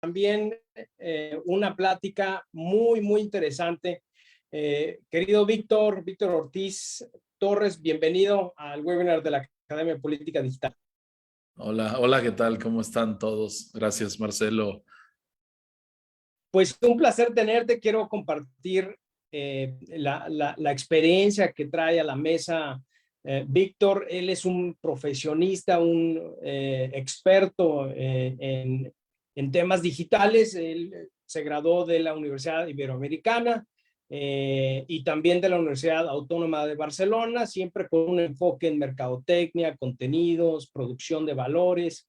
también una plática muy, muy interesante. Querido Víctor Ortiz Torres, bienvenido al webinar de la Academia de Política Digital. Hola, ¿qué tal? ¿Cómo están todos? Gracias, Marcelo. Pues un placer tenerte. Quiero compartir la experiencia que trae a la mesa Víctor. Él es un profesionista, un experto en temas digitales. Él se graduó de la Universidad Iberoamericana y también de la Universidad Autónoma de Barcelona, siempre con un enfoque en mercadotecnia, contenidos, producción de valores.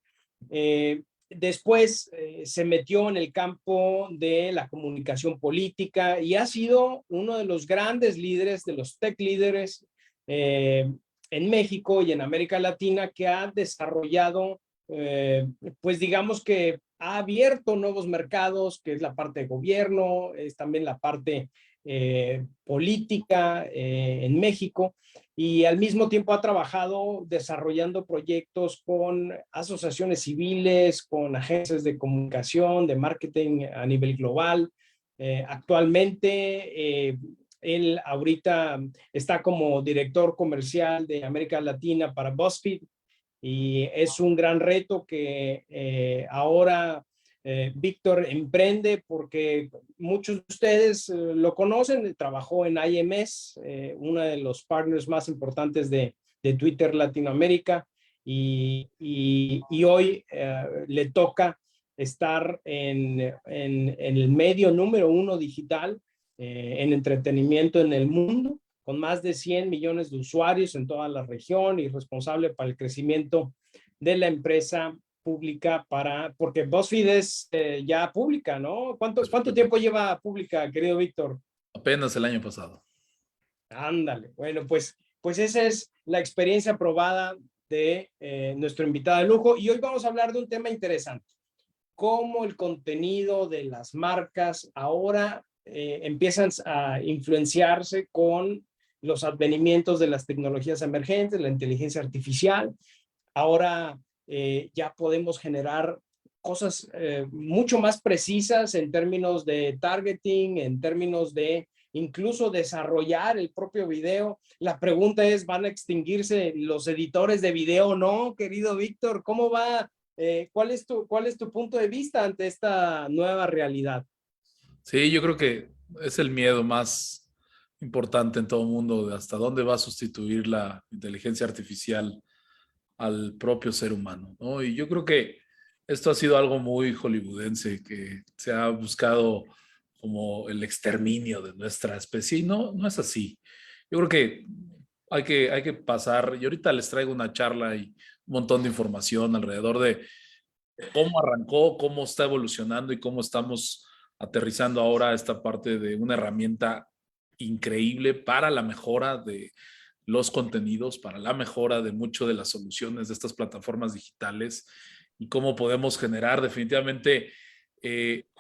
Después se metió en el campo de la comunicación política y ha sido uno de los grandes líderes, de los tech líderes en México y en América Latina, que ha desarrollado, pues digamos que ha abierto nuevos mercados, que es la parte de gobierno, es también la parte política en México, y al mismo tiempo ha trabajado desarrollando proyectos con asociaciones civiles, con agencias de comunicación, de marketing a nivel global. Actualmente, él ahorita está como director comercial de América Latina para BuzzFeed, y es un gran reto que ahora Víctor emprende, porque muchos de ustedes lo conocen. Trabajó en IMS, uno de los partners más importantes de Twitter Latinoamérica, y hoy le toca estar en el medio número uno digital en entretenimiento en el mundo, con más de 100 millones de usuarios en toda la región, y responsable para el crecimiento de la empresa pública, porque BuzzFeed es ya pública, ¿no? ¿Cuánto tiempo lleva pública, querido Víctor? Apenas el año pasado. Ándale. Bueno, pues esa es la experiencia probada de nuestro invitado de lujo, y hoy vamos a hablar de un tema interesante: cómo el contenido de las marcas ahora empiezan a influenciarse con los advenimientos de las tecnologías emergentes, la inteligencia artificial. Ahora ya podemos generar cosas mucho más precisas en términos de targeting, en términos de incluso desarrollar el propio video. La pregunta es, ¿van a extinguirse los editores de video o no, querido Víctor? ¿Cómo va? ¿Cuál es tu punto de vista ante esta nueva realidad? Sí, yo creo que es el miedo más importante en todo el mundo, de hasta dónde va a sustituir la inteligencia artificial al propio ser humano, ¿no? Y yo creo que esto ha sido algo muy hollywoodense, que se ha buscado como el exterminio de nuestra especie, y no es así. Yo creo que hay que pasar, y ahorita les traigo una charla y un montón de información alrededor de cómo arrancó, cómo está evolucionando y cómo estamos aterrizando ahora esta parte de una herramienta increíble para la mejora de los contenidos, para la mejora de mucho de las soluciones de estas plataformas digitales, y cómo podemos generar definitivamente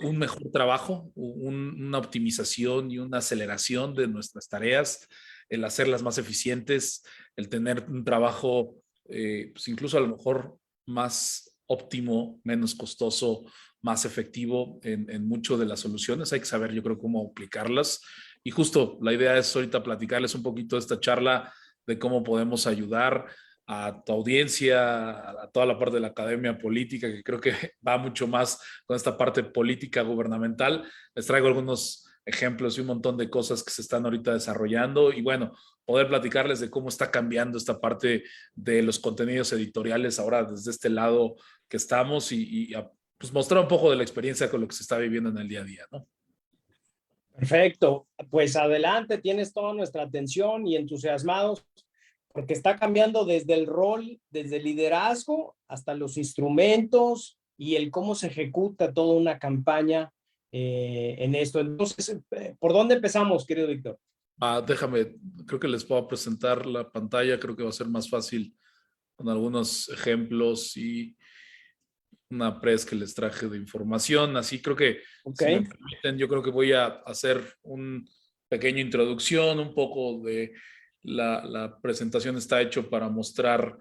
un mejor trabajo, una optimización y una aceleración de nuestras tareas, el hacerlas más eficientes, el tener un trabajo pues incluso a lo mejor más óptimo, menos costoso, más efectivo en mucho de las soluciones. Hay que saber, yo creo, cómo aplicarlas. Y justo la idea es ahorita platicarles un poquito de esta charla, de cómo podemos ayudar a tu audiencia, a toda la parte de la academia política, que creo que va mucho más con esta parte política gubernamental. Les traigo algunos ejemplos y un montón de cosas que se están ahorita desarrollando, y bueno, poder platicarles de cómo está cambiando esta parte de los contenidos editoriales ahora desde este lado que estamos, y pues mostrar un poco de la experiencia con lo que se está viviendo en el día a día, ¿no? Perfecto, pues adelante, tienes toda nuestra atención y entusiasmados, porque está cambiando desde el rol, desde el liderazgo hasta los instrumentos y el cómo se ejecuta toda una campaña en esto. Entonces, ¿por dónde empezamos, querido Víctor? Déjame, creo que les puedo presentar la pantalla, creo que va a ser más fácil con algunos ejemplos y una press que les traje de información. Así creo que, Ok. si me permiten, yo creo que voy a hacer un pequeño introducción, un poco de la presentación está hecho para mostrar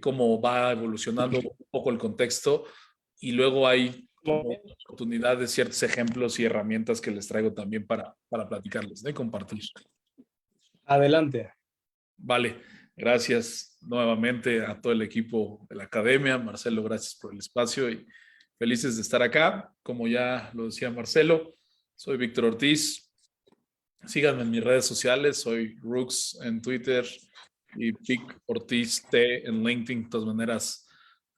cómo va evolucionando un poco el contexto, y luego hay como oportunidades, ciertos ejemplos y herramientas que les traigo también para platicarles, ¿no? Y compartir. Adelante. Vale, gracias nuevamente a todo el equipo de la academia. Marcelo, gracias por el espacio y felices de estar acá. Como ya lo decía Marcelo, soy Víctor Ortiz. Síganme en mis redes sociales, soy Rux en Twitter y Vic Ortiz T en LinkedIn. De todas maneras,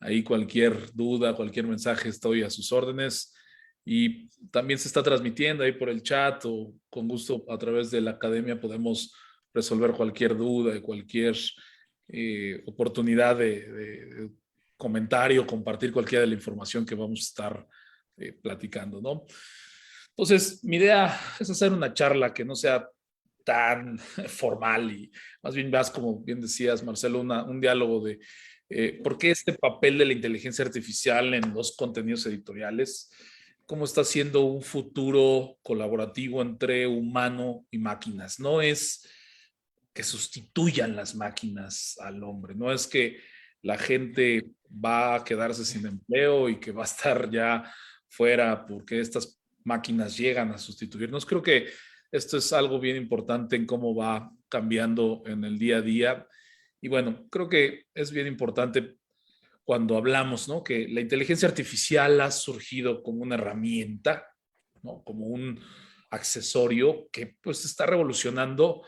ahí cualquier duda, cualquier mensaje, estoy a sus órdenes. Y también se está transmitiendo ahí por el chat o con gusto a través de la academia podemos resolver cualquier duda y cualquier oportunidad de comentario, compartir cualquiera de la información que vamos a estar platicando, ¿no? Entonces, mi idea es hacer una charla que no sea tan formal y más bien más, como bien decías, Marcelo, un diálogo de por qué este papel de la inteligencia artificial en los contenidos editoriales, cómo está siendo un futuro colaborativo entre humano y máquinas. No es que sustituyan las máquinas al hombre, no es que la gente va a quedarse sin empleo y que va a estar ya fuera porque estas máquinas llegan a sustituirnos. Creo que esto es algo bien importante en cómo va cambiando en el día a día. Y bueno, creo que es bien importante cuando hablamos, ¿no? Que la inteligencia artificial ha surgido como una herramienta, ¿no? Como un accesorio que pues está revolucionando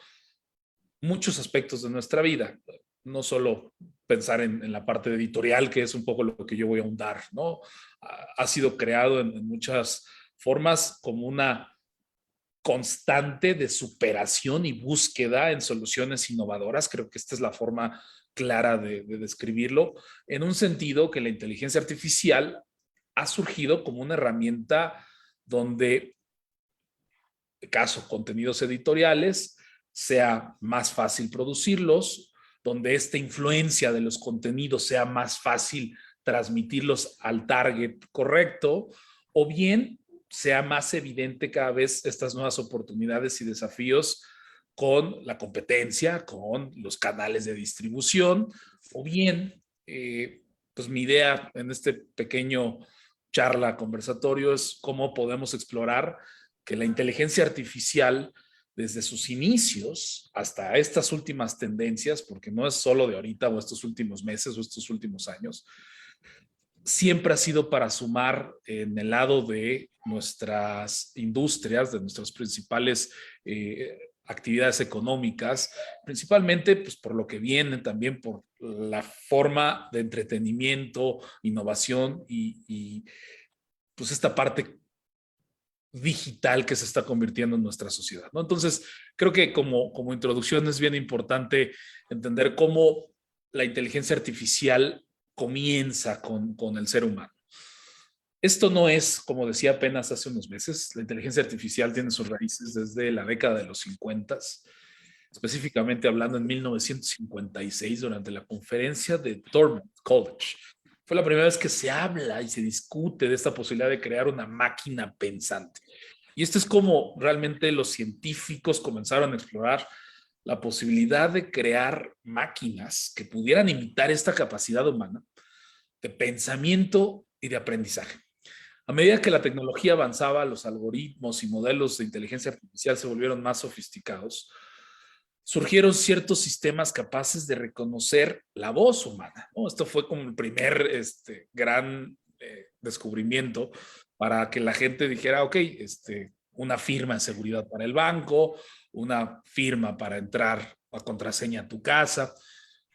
muchos aspectos de nuestra vida. No solo pensar en la parte editorial, que es un poco lo que yo voy a ahondar, ¿no? Ha sido creado en muchas formas como una constante de superación y búsqueda en soluciones innovadoras. Creo que esta es la forma clara de describirlo, en un sentido que la inteligencia artificial ha surgido como una herramienta donde, en caso contenidos editoriales, sea más fácil producirlos, donde esta influencia de los contenidos sea más fácil transmitirlos al target correcto, o bien sea más evidente cada vez estas nuevas oportunidades y desafíos con la competencia, con los canales de distribución, o bien, pues mi idea en este pequeño charla conversatorio es cómo podemos explorar que la inteligencia artificial, desde sus inicios hasta estas últimas tendencias, porque no es solo de ahorita o estos últimos meses o estos últimos años, siempre ha sido para sumar en el lado de nuestras industrias, de nuestras principales actividades económicas, principalmente pues, por lo que viene también por la forma de entretenimiento, innovación y pues esta parte digital que se está convirtiendo en nuestra sociedad, ¿no? Entonces, creo que como introducción es bien importante entender cómo la inteligencia artificial comienza con el ser humano. Esto no es, como decía apenas hace unos meses, la inteligencia artificial tiene sus raíces desde la década de los 50, específicamente hablando en 1956 durante la conferencia de Dartmouth College. Fue la primera vez que se habla y se discute de esta posibilidad de crear una máquina pensante. Y esto es como realmente los científicos comenzaron a explorar la posibilidad de crear máquinas que pudieran imitar esta capacidad humana de pensamiento y de aprendizaje. A medida que la tecnología avanzaba, los algoritmos y modelos de inteligencia artificial se volvieron más sofisticados, surgieron ciertos sistemas capaces de reconocer la voz humana, ¿no? Esto fue como el primer gran descubrimiento para que la gente dijera, ok, una firma de seguridad para el banco, una firma para entrar a contraseña a tu casa,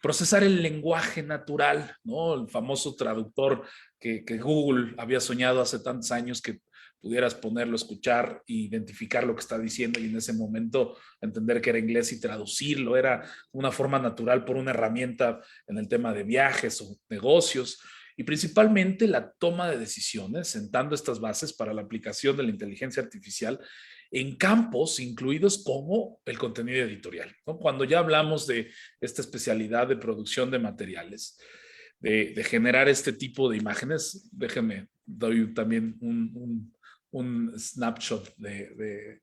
procesar el lenguaje natural, ¿no? El famoso traductor que Google había soñado hace tantos años que pudieras ponerlo, escuchar e identificar lo que está diciendo y en ese momento entender que era inglés y traducirlo. Era una forma natural por una herramienta en el tema de viajes o negocios y principalmente la toma de decisiones, sentando estas bases para la aplicación de la inteligencia artificial en campos incluidos como el contenido editorial, ¿no? Cuando ya hablamos de esta especialidad de producción de materiales, de generar este tipo de imágenes, déjenme, doy también un snapshot de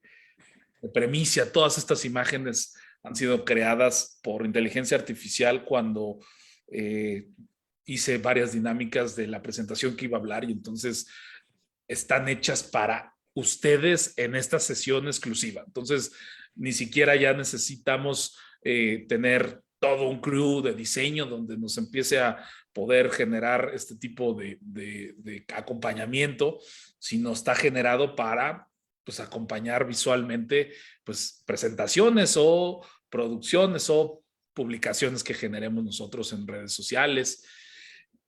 premisa. Todas estas imágenes han sido creadas por inteligencia artificial cuando hice varias dinámicas de la presentación que iba a hablar y entonces están hechas para ustedes en esta sesión exclusiva. Entonces, ni siquiera ya necesitamos tener todo un crew de diseño donde nos empiece a poder generar este tipo de acompañamiento, sino está generado para pues, acompañar visualmente pues, presentaciones o producciones o publicaciones que generemos nosotros en redes sociales.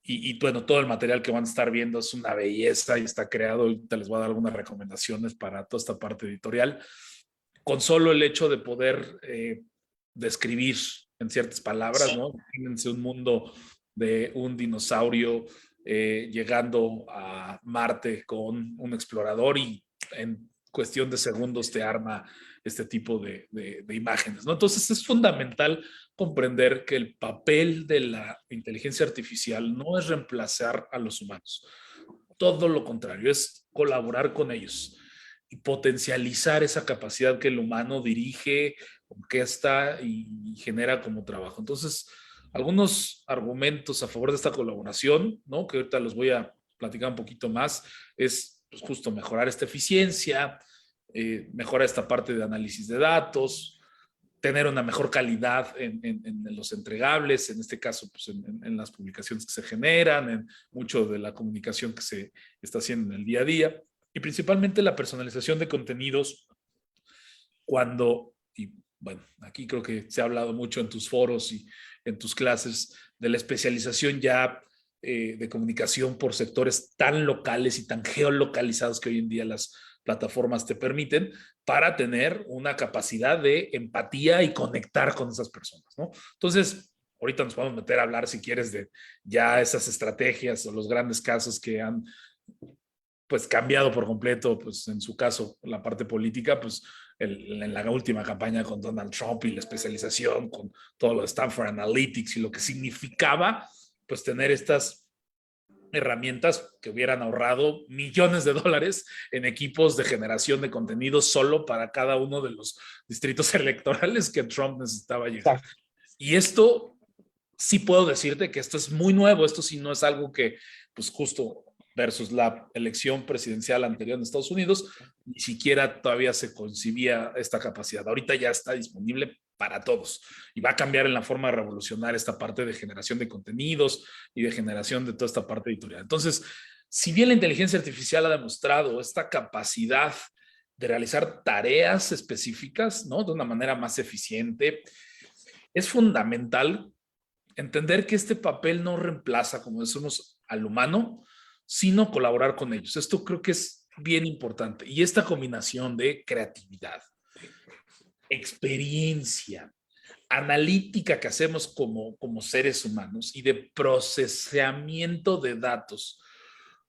Y bueno, todo el material que van a estar viendo es una belleza y está creado. Ahorita les voy a dar algunas recomendaciones para toda esta parte editorial. Con solo el hecho de poder describir en ciertas palabras, ¿no? Imagínense un mundo de un dinosaurio llegando a Marte con un explorador y en cuestión de segundos te arma este tipo de imágenes, ¿no? Entonces es fundamental comprender que el papel de la inteligencia artificial no es reemplazar a los humanos. Todo lo contrario, es colaborar con ellos y potencializar esa capacidad que el humano dirige, orquesta y genera como trabajo. Entonces, algunos argumentos a favor de esta colaboración, ¿no? Que ahorita los voy a platicar un poquito más, es pues, justo mejorar esta eficiencia, mejorar esta parte de análisis de datos, tener una mejor calidad en los entregables, en este caso pues en las publicaciones que se generan, en mucho de la comunicación que se está haciendo en el día a día, y principalmente la personalización de contenidos cuando, y bueno, aquí creo que se ha hablado mucho en tus foros y en tus clases de la especialización ya de comunicación por sectores tan locales y tan geolocalizados que hoy en día las plataformas te permiten para tener una capacidad de empatía y conectar con esas personas, ¿no? Entonces, ahorita nos podemos meter a hablar, si quieres, de ya esas estrategias o los grandes casos que han pues cambiado por completo, pues en su caso, la parte política, pues en la última campaña con Donald Trump y la especialización con todo lo de Stanford Analytics y lo que significaba, pues tener estas herramientas que hubieran ahorrado millones de dólares en equipos de generación de contenido solo para cada uno de los distritos electorales que Trump necesitaba llegar. Exacto. Y esto, sí puedo decirte que esto es muy nuevo, esto sí no es algo que, pues justo versus la elección presidencial anterior en Estados Unidos, ni siquiera todavía se concibía esta capacidad. Ahorita ya está disponible para todos y va a cambiar en la forma de revolucionar esta parte de generación de contenidos y de generación de toda esta parte editorial. Entonces, si bien la inteligencia artificial ha demostrado esta capacidad de realizar tareas específicas, ¿no? De una manera más eficiente, es fundamental entender que este papel no reemplaza, como decimos, al humano, sino colaborar con ellos. Esto creo que es bien importante. Y esta combinación de creatividad, experiencia, analítica que hacemos como seres humanos y de procesamiento de datos,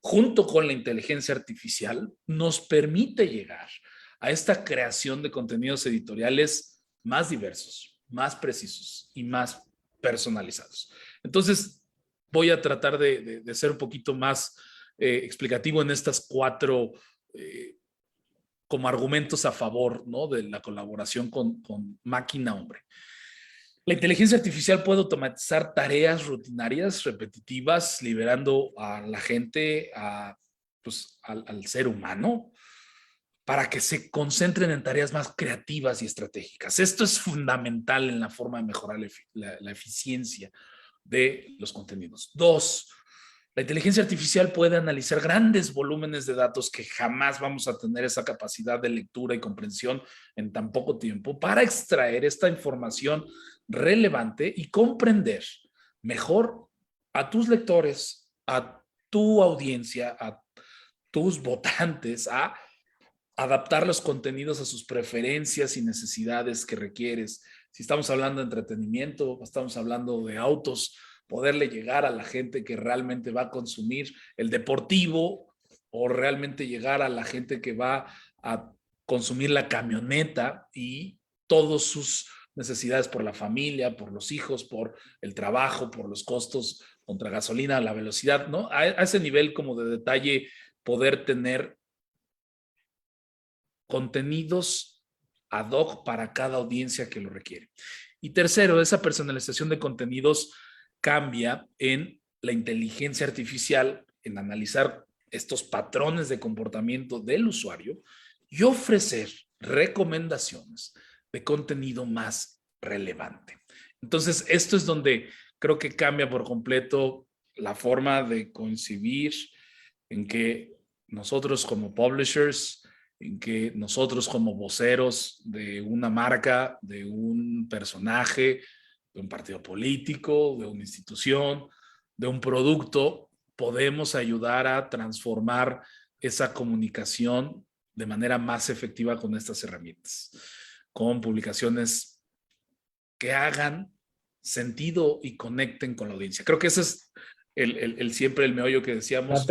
junto con la inteligencia artificial, nos permite llegar a esta creación de contenidos editoriales más diversos, más precisos y más personalizados. Entonces, voy a tratar de ser un poquito más explicativo en estas cuatro como argumentos a favor, ¿no? De la colaboración con máquina-hombre. La inteligencia artificial puede automatizar tareas rutinarias, repetitivas, liberando a la gente, pues, al ser humano, para que se concentren en tareas más creativas y estratégicas. Esto es fundamental en la forma de mejorar la eficiencia de los contenidos. Dos, la inteligencia artificial puede analizar grandes volúmenes de datos que jamás vamos a tener esa capacidad de lectura y comprensión en tan poco tiempo para extraer esta información relevante y comprender mejor a tus lectores, a tu audiencia, a tus votantes, a adaptar los contenidos a sus preferencias y necesidades que requieres. Si estamos hablando de entretenimiento, estamos hablando de autos, poderle llegar a la gente que realmente va a consumir el deportivo o realmente llegar a la gente que va a consumir la camioneta y todas sus necesidades por la familia, por los hijos, por el trabajo, por los costos contra gasolina, la velocidad, ¿no? A ese nivel como de detalle, poder tener contenidos ad hoc para cada audiencia que lo requiere. Y tercero, esa personalización de contenidos cambia en la inteligencia artificial, en analizar estos patrones de comportamiento del usuario y ofrecer recomendaciones de contenido más relevante. Entonces, esto es donde creo que cambia por completo la forma de concebir, en que nosotros como publishers, en que nosotros como voceros de una marca, de un personaje, de un partido político, de una institución, de un producto, podemos ayudar a transformar esa comunicación de manera más efectiva con estas herramientas, con publicaciones que hagan sentido y conecten con la audiencia. Creo que ese es siempre el meollo que decíamos,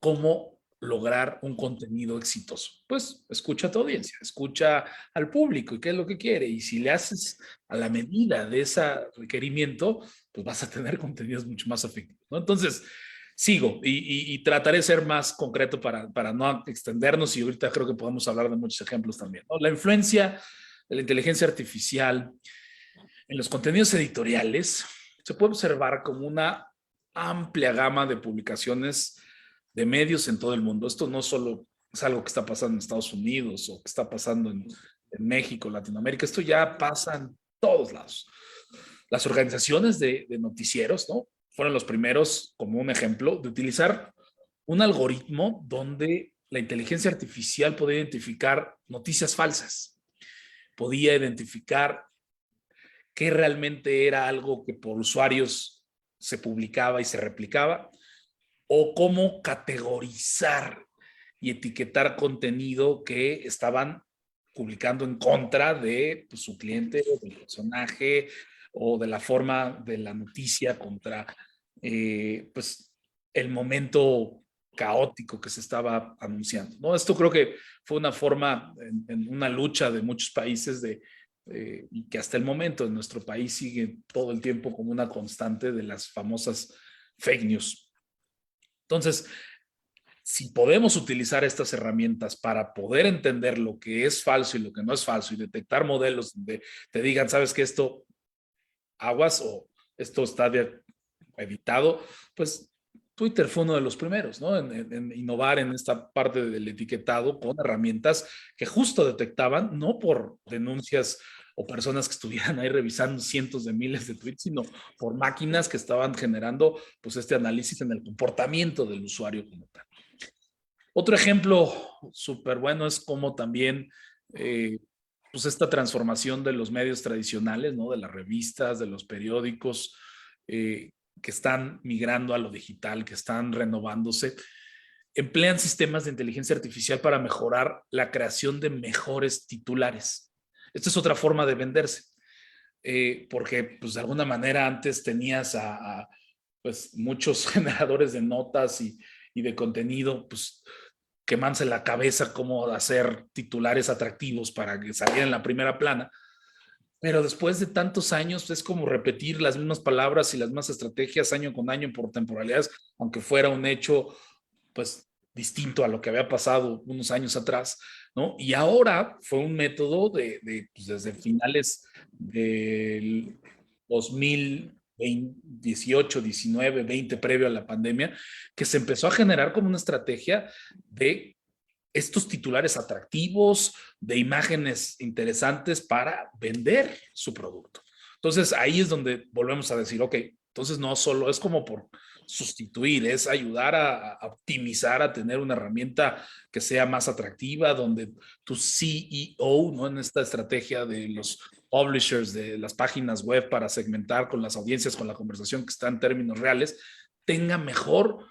cómo lograr un contenido exitoso. Pues escucha a tu audiencia, escucha al público y qué es lo que quiere. Y si le haces a la medida de ese requerimiento, pues vas a tener contenidos mucho más efectivos, ¿no? Entonces, sigo y trataré de ser más concreto para no extendernos, y ahorita creo que podemos hablar de muchos ejemplos también, ¿no? La influencia de la inteligencia artificial en los contenidos editoriales se puede observar como una amplia gama de publicaciones de medios en todo el mundo. Esto no solo es algo que está pasando en Estados Unidos o que está pasando en México, Latinoamérica, esto ya pasa en todos lados. Las organizaciones de noticieros, ¿no? Fueron los primeros, como un ejemplo, de utilizar un algoritmo donde la inteligencia artificial podía identificar noticias falsas, podía identificar qué realmente era algo que por usuarios se publicaba y se replicaba, o cómo categorizar y etiquetar contenido que estaban publicando en contra de pues, su cliente o del personaje o de la forma de la noticia contra pues, el momento caótico que se estaba anunciando, ¿no? Esto creo que fue una forma en una lucha de muchos países y que hasta el momento en nuestro país sigue todo el tiempo como una constante de las famosas fake news. Entonces, si podemos utilizar estas herramientas para poder entender lo que es falso y lo que no es falso y detectar modelos donde te digan, sabes que esto aguas o esto está editado, pues Twitter fue uno de los primeros, ¿no? En innovar en esta parte del etiquetado con herramientas que justo detectaban, no por denuncias o personas que estuvieran ahí revisando cientos de miles de tweets, sino por máquinas que estaban generando pues este análisis en el comportamiento del usuario como tal. Otro ejemplo súper bueno es cómo también pues esta transformación de los medios tradicionales, ¿no? De las revistas, de los periódicos, que están migrando a lo digital, que están renovándose, emplean sistemas de inteligencia artificial para mejorar la creación de mejores titulares. Esta es otra forma de venderse, porque pues de alguna manera antes tenías pues muchos generadores de notas y de contenido, pues quemándose la cabeza cómo hacer titulares atractivos para que salieran en la primera plana. Pero después de tantos años es como repetir las mismas palabras y las mismas estrategias año con año por temporalidades, aunque fuera un hecho pues distinto a lo que había pasado unos años atrás, ¿no? Y ahora fue un método pues desde finales del 2018, 19, 20, previo a la pandemia, que se empezó a generar como una estrategia de estos titulares atractivos, de imágenes interesantes para vender su producto. Entonces ahí es donde volvemos a decir, ok, entonces no solo es como por sustituir, es ayudar a optimizar, a tener una herramienta que sea más atractiva, donde tu CEO, ¿no? En esta estrategia de los publishers, de las páginas web para segmentar con las audiencias, con la conversación que está en términos reales, tenga mejor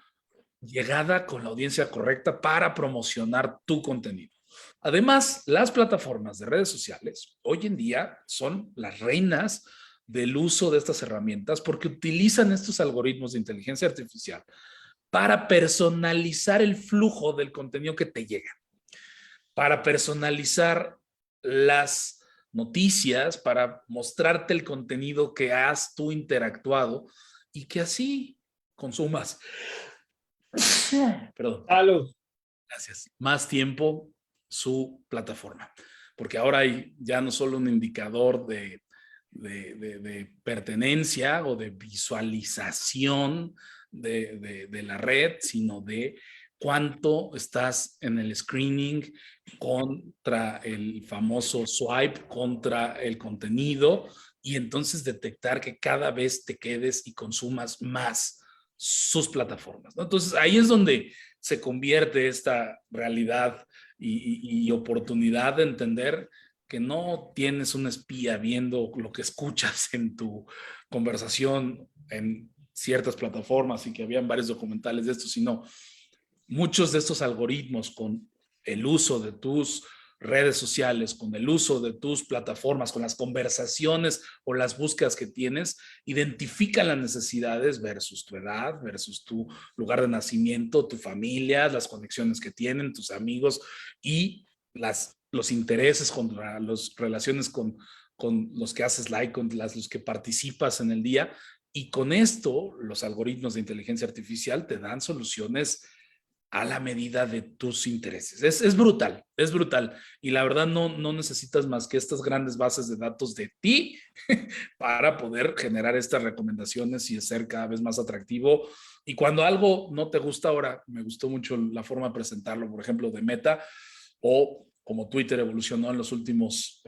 llegada con la audiencia correcta para promocionar tu contenido. Además, las plataformas de redes sociales hoy en día son las reinas del uso de estas herramientas porque utilizan estos algoritmos de inteligencia artificial para personalizar el flujo del contenido que te llega, para personalizar las noticias, para mostrarte el contenido que has tú interactuado y que así consumas. Perdón. Salud. Gracias. Más tiempo su plataforma. Porque ahora hay ya no solo un indicador de pertenencia o de visualización de la red, sino de cuánto estás en el screening contra el famoso swipe, contra el contenido, y entonces detectar que cada vez te quedes y consumas más sus plataformas, ¿no? Entonces ahí es donde se convierte esta realidad y oportunidad de entender que no tienes un espía viendo lo que escuchas en tu conversación en ciertas plataformas, y que habían varios documentales de esto, sino muchos de estos algoritmos, con el uso de tus redes sociales, con el uso de tus plataformas, con las conversaciones o las búsquedas que tienes, identifican las necesidades versus tu edad, versus tu lugar de nacimiento, tu familia, las conexiones que tienen, tus amigos y los intereses, las relaciones con los que haces like, con los que participas en el día. Y con esto, los algoritmos de inteligencia artificial te dan soluciones a la medida de tus intereses. Es brutal, es brutal. Y la verdad no necesitas más que estas grandes bases de datos de ti para poder generar estas recomendaciones y ser cada vez más atractivo. Y cuando algo no te gusta, ahora me gustó mucho la forma de presentarlo, por ejemplo, de Meta, o como Twitter evolucionó en los últimos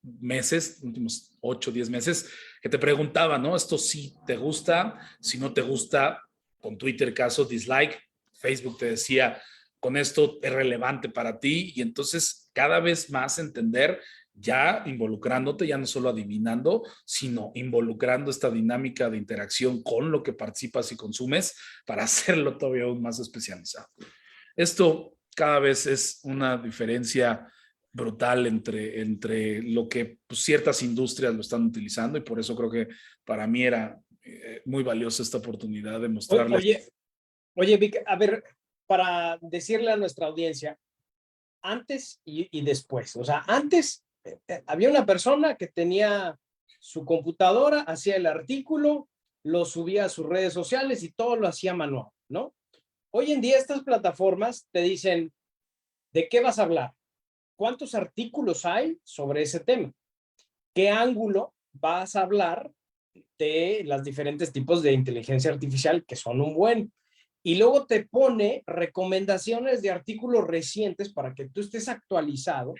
meses, últimos 8, 10 meses, que te preguntaba, ¿no? Esto sí te gusta, si no te gusta, con Twitter caso, dislike. Facebook te decía, con esto es relevante para ti, y entonces cada vez más entender, ya involucrándote, ya no solo adivinando, sino involucrando esta dinámica de interacción con lo que participas y consumes para hacerlo todavía aún más especializado. Esto cada vez es una diferencia brutal entre lo que pues, ciertas industrias lo están utilizando, y por eso creo que para mí era muy valiosa esta oportunidad de mostrarles. Oye, Vic, a ver, para decirle a nuestra audiencia, antes y después, o sea, antes había una persona que tenía su computadora, hacía el artículo, lo subía a sus redes sociales y todo lo hacía manual, ¿no? Hoy en día estas plataformas te dicen, ¿de qué vas a hablar? ¿Cuántos artículos hay sobre ese tema? ¿Qué ángulo vas a hablar de los diferentes tipos de inteligencia artificial que son un buen? Y luego te pone recomendaciones de artículos recientes para que tú estés actualizado,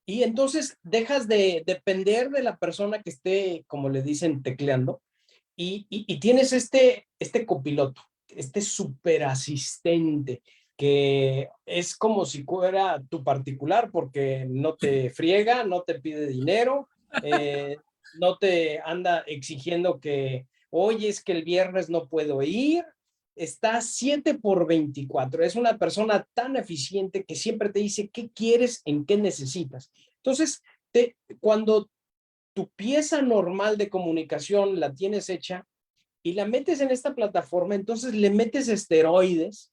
y entonces dejas de depender de la persona que esté, como le dicen, tecleando, y tienes este copiloto, este super asistente que es como si fuera tu particular, porque no te friega, no te pide dinero, no te anda exigiendo que, oye, es que el viernes no puedo ir. Está 7 por 24. Es una persona tan eficiente que siempre te dice qué quieres, en qué necesitas. Entonces, cuando tu pieza normal de comunicación la tienes hecha y la metes en esta plataforma, entonces le metes esteroides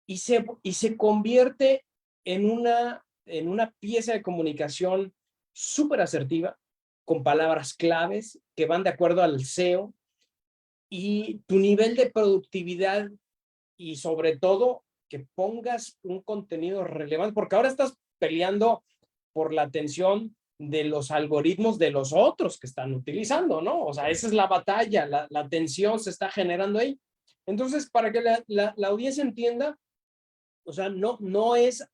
y se convierte en una pieza de comunicación súper asertiva, con palabras claves que van de acuerdo al SEO, y tu nivel de productividad, y sobre todo que pongas un contenido relevante, porque ahora estás peleando por la atención de los algoritmos de los otros que están utilizando, ¿no? O sea, esa es la batalla, la atención se está generando ahí. Entonces, para que la audiencia entienda, o sea, no es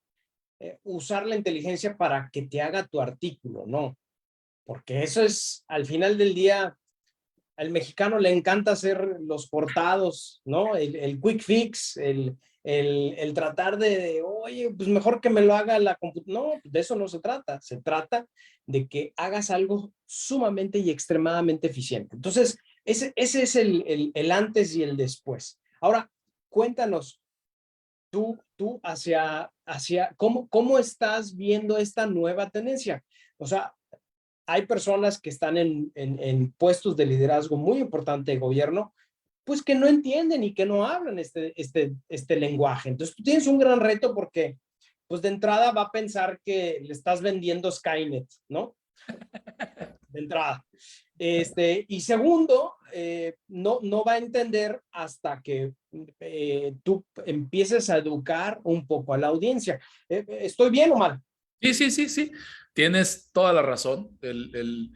usar la inteligencia para que te haga tu artículo, no, porque eso es, al final del día, al mexicano le encanta hacer los portados, ¿no? El quick fix, el tratar oye, pues mejor que me lo haga la computadora. No, de eso no se trata. Se trata de que hagas algo sumamente y extremadamente eficiente. Entonces, ese es el antes y el después. Ahora, cuéntanos, tú ¿cómo estás viendo esta nueva tendencia? O sea, hay personas que están en puestos de liderazgo muy importante de gobierno, pues que no entienden y que no hablan este lenguaje. Entonces tú tienes un gran reto, porque pues de entrada va a pensar que le estás vendiendo Skynet, ¿no? De entrada. Y segundo, no va a entender hasta que tú empieces a educar un poco a la audiencia. ¿Estoy bien o mal? Sí. Tienes toda la razón. El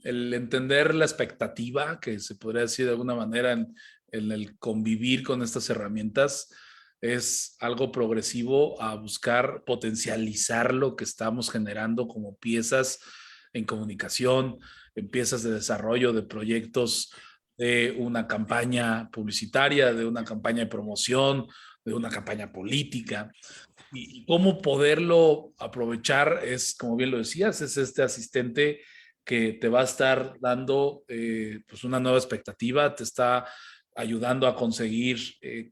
entender la expectativa, que se podría decir de alguna manera en el convivir con estas herramientas, es algo progresivo a buscar potencializar lo que estamos generando como piezas en comunicación, en piezas de desarrollo de proyectos, de una campaña publicitaria, de una campaña de promoción, de una campaña política. Y cómo poderlo aprovechar es, como bien lo decías, es este asistente que te va a estar dando pues una nueva expectativa, te está ayudando a conseguir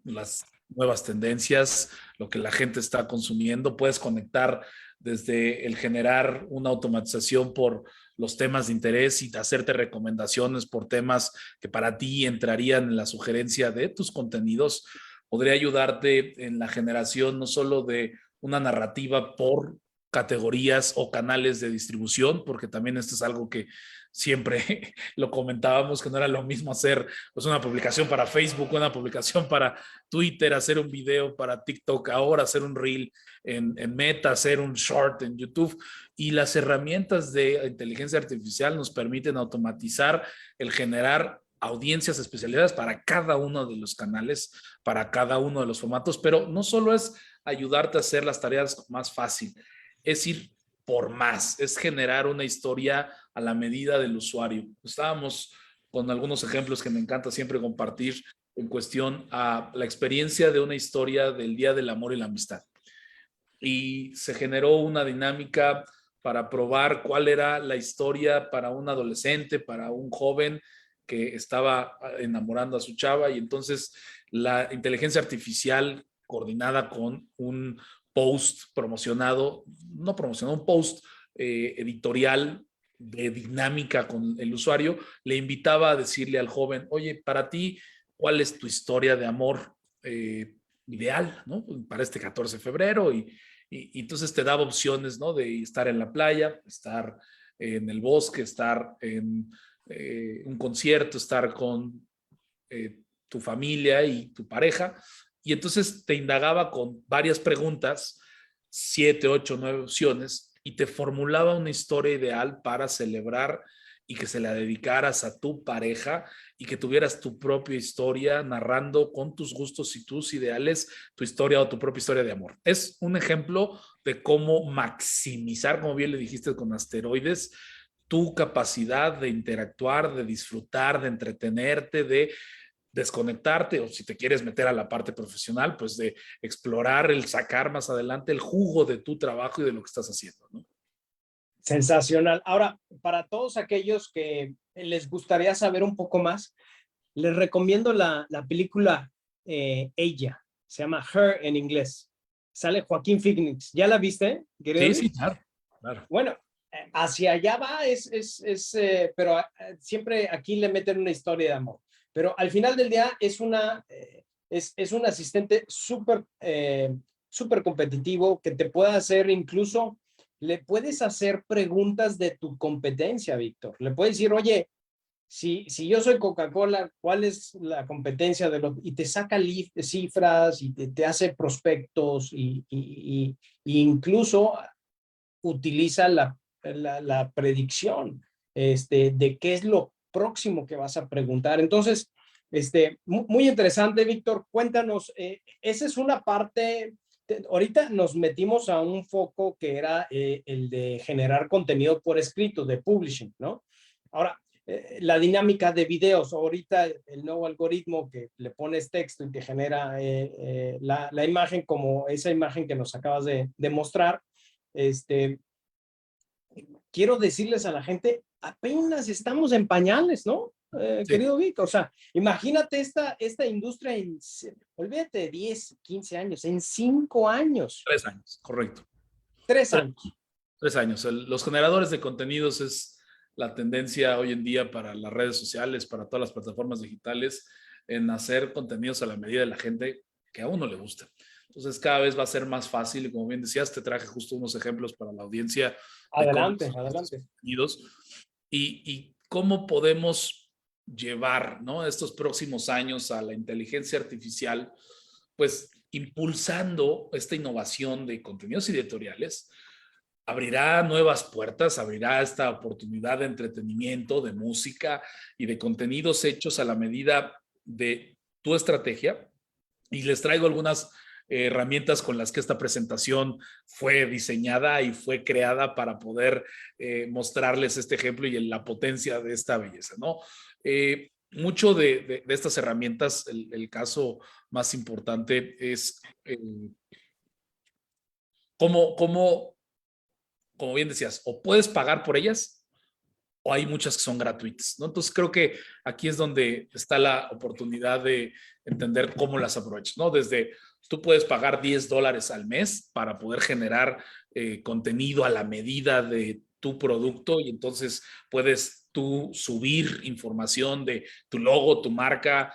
las nuevas tendencias, lo que la gente está consumiendo. Puedes conectar desde el generar una automatización por los temas de interés y hacerte recomendaciones por temas que para ti entrarían en la sugerencia de tus contenidos. Podría ayudarte en la generación no solo de una narrativa por categorías o canales de distribución, porque también esto es algo que siempre lo comentábamos, que no era lo mismo hacer pues, una publicación para Facebook, una publicación para Twitter, hacer un video para TikTok, ahora hacer un reel en Meta, hacer un short en YouTube. Y las herramientas de inteligencia artificial nos permiten automatizar el generar audiencias especializadas para cada uno de los canales, para cada uno de los formatos, pero no solo es ayudarte a hacer las tareas más fácil, es ir por más, es generar una historia a la medida del usuario. Estábamos con algunos ejemplos que me encanta siempre compartir en cuestión a la experiencia de una historia del Día del Amor y la Amistad. Y se generó una dinámica para probar cuál era la historia para un adolescente, para un joven que estaba enamorando a su chava, y entonces la inteligencia artificial coordinada con un post promocionado, no promocionado, un post editorial de dinámica con el usuario, le invitaba a decirle al joven, oye, para ti, ¿cuál es tu historia de amor ideal, ¿no? Para este 14 de febrero y entonces te daba opciones, ¿no? De estar en la playa, estar en el bosque, estar en un concierto, estar con tu familia y tu pareja. Y entonces te indagaba con varias preguntas, 7, 8, 9 opciones, y te formulaba una historia ideal para celebrar y que se la dedicaras a tu pareja y que tuvieras tu propia historia narrando con tus gustos y tus ideales tu historia o tu propia historia de amor. Es un ejemplo de cómo maximizar, como bien le dijiste con asteroides, tu capacidad de interactuar, de disfrutar, de entretenerte, de desconectarte, o si te quieres meter a la parte profesional, pues de explorar, el sacar más adelante el jugo de tu trabajo y de lo que estás haciendo, ¿no? Sensacional. Ahora, para todos aquellos que les gustaría saber un poco más, les recomiendo la película Ella. Se llama Her en inglés. Sale Joaquín Phoenix. ¿Ya la viste, querido? Sí, sí, claro, claro. Bueno, hacia allá va, pero siempre aquí le meten una historia de amor. Pero al final del día es un asistente súper competitivo que te puede hacer incluso, le puedes hacer preguntas de tu competencia, Víctor. Le puedes decir, oye, si yo soy Coca-Cola, ¿cuál es la competencia de los? Y te saca cifras y te hace prospectos y incluso utiliza la predicción de qué es lo próximo que vas a preguntar. Entonces, muy interesante, Víctor. Cuéntanos, esa es una parte. Ahorita nos metimos a un foco que era el de generar contenido por escrito, de publishing, ¿no? Ahora, la dinámica de videos, ahorita el nuevo algoritmo que le pones texto y te genera la imagen como esa imagen que nos acabas de mostrar, quiero decirles a la gente, apenas estamos en pañales, ¿no? Sí. Querido Vic, o sea, imagínate esta industria olvídate de 10, 15 años, en 5 años. 3 años, correcto. 3 años. 3 años. Los generadores de contenidos es la tendencia hoy en día para las redes sociales, para todas las plataformas digitales, en hacer contenidos a la medida de la gente que a uno le gusta. Entonces cada vez va a ser más fácil y como bien decías, te traje justo unos ejemplos para la audiencia. Adelante, adelante. Y cómo podemos llevar, ¿no?, estos próximos años a la inteligencia artificial, pues impulsando esta innovación de contenidos editoriales, abrirá nuevas puertas, abrirá esta oportunidad de entretenimiento, de música y de contenidos hechos a la medida de tu estrategia y les traigo algunas herramientas con las que esta presentación fue diseñada y fue creada para poder mostrarles este ejemplo y la potencia de esta belleza, ¿no? Mucho de estas herramientas, el caso más importante es como bien decías, o puedes pagar por ellas o hay muchas que son gratuitas, ¿no? Entonces creo que aquí es donde está la oportunidad de entender cómo las aprovechas, ¿no? Desde tú puedes pagar $10 al mes para poder generar contenido a la medida de tu producto y entonces puedes tú subir información de tu logo, tu marca,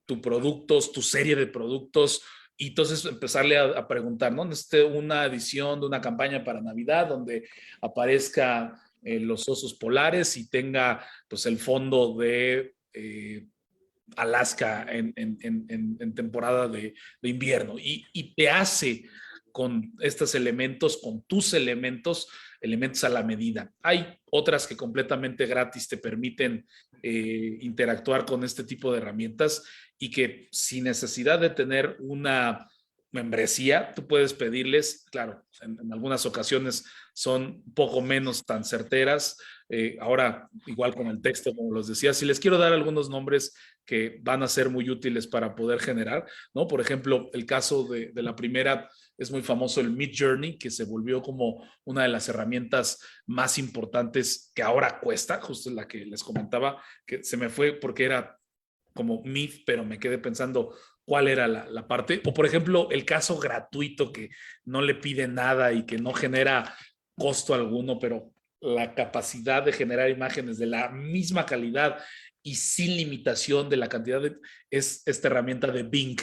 tus productos, tu serie de productos y entonces empezarle a preguntar, ¿no? Necesito una edición de una campaña para Navidad donde aparezca los osos polares y tenga pues el fondo de Alaska en temporada de invierno y te hace con estos elementos, con tus elementos a la medida. Hay otras que completamente gratis te permiten interactuar con este tipo de herramientas y que sin necesidad de tener una membresía, tú puedes pedirles, claro, en algunas ocasiones son un poco menos tan certeras. Ahora, igual con el texto, como los decía, si les quiero dar algunos nombres que van a ser muy útiles para poder generar, ¿no? Por ejemplo, el caso de la primera es muy famoso el Midjourney, que se volvió como una de las herramientas más importantes que ahora cuesta, justo la que les comentaba, que se me fue porque era como Mid, pero me quedé pensando cuál era la parte. O por ejemplo, el caso gratuito que no le pide nada y que no genera costo alguno, pero la capacidad de generar imágenes de la misma calidad y sin limitación de la cantidad es esta herramienta de Bing.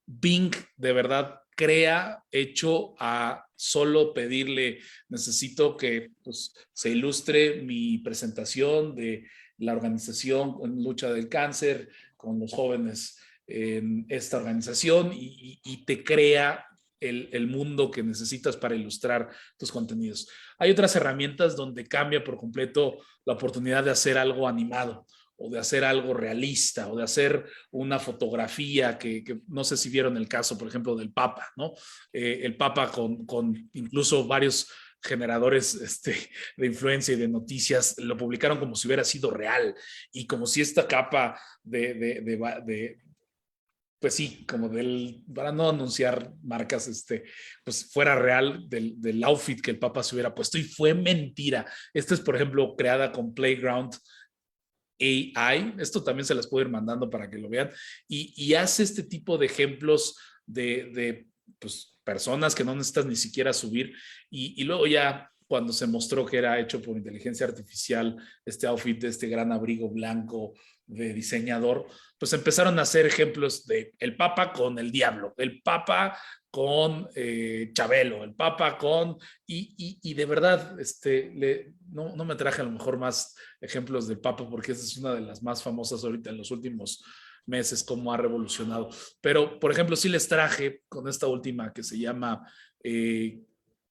Bing de verdad crea hecho a solo pedirle, necesito que pues, se ilustre mi presentación de la organización en lucha del cáncer con los jóvenes en esta organización y te crea el mundo que necesitas para ilustrar tus contenidos. Hay otras herramientas donde cambia por completo la oportunidad de hacer algo animado o de hacer algo realista o de hacer una fotografía que no sé si vieron el caso, por ejemplo, del Papa, ¿no? El Papa con incluso varios generadores de influencia y de noticias lo publicaron como si hubiera sido real y como si esta capa pues sí, como para no anunciar marcas, pues fuera real del outfit que el Papa se hubiera puesto y fue mentira. Esta es, por ejemplo, creada con Playground AI, esto también se las puedo ir mandando para que lo vean, y hace este tipo de ejemplos de pues, personas que no necesitas ni siquiera subir, y luego ya cuando se mostró que era hecho por inteligencia artificial, este outfit de este gran abrigo blanco de diseñador, pues empezaron a hacer ejemplos de el Papa con el diablo, el Papa con Chabelo, el Papa con... Y de verdad, no me traje a lo mejor más ejemplos del Papa porque esa es una de las más famosas ahorita en los últimos meses, cómo ha revolucionado. Pero, por ejemplo, sí les traje con esta última que se llama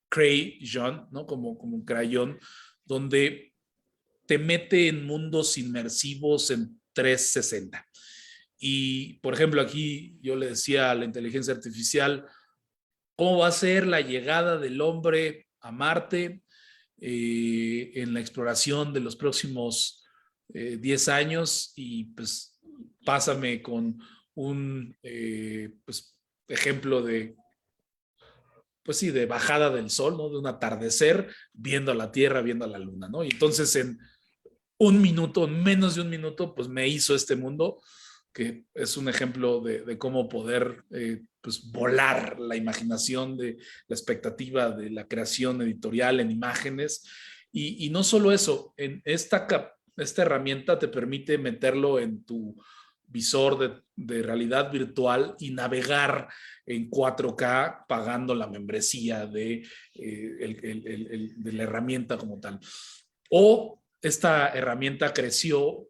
Crayon, ¿no? Como crayón, donde te mete en mundos inmersivos en 360. Y, por ejemplo, aquí yo le decía a la inteligencia artificial, ¿cómo va a ser la llegada del hombre a Marte en la exploración de los próximos 10 años? Y pues pásame con un pues, ejemplo de, pues sí, de bajada del sol, ¿no? De un atardecer, viendo la Tierra, viendo la Luna, ¿no? Y entonces en un minuto, en menos de un minuto, pues me hizo este mundo que es un ejemplo de cómo poder pues volar la imaginación, de la expectativa de la creación editorial en imágenes. Y no solo eso, en esta herramienta te permite meterlo en tu visor de realidad virtual y navegar en 4K pagando la membresía de la herramienta como tal. O esta herramienta creció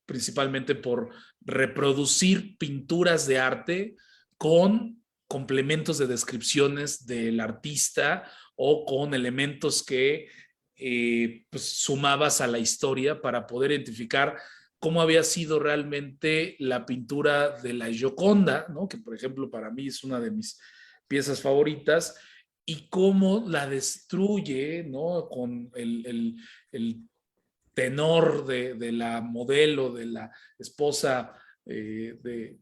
principalmente por reproducir pinturas de arte con complementos de descripciones del artista o con elementos que pues, sumabas a la historia para poder identificar cómo había sido realmente la pintura de la Gioconda, ¿no? Que por ejemplo para mí es una de mis piezas favoritas, y cómo la destruye, ¿no? Con el tenor de la modelo, de la esposa de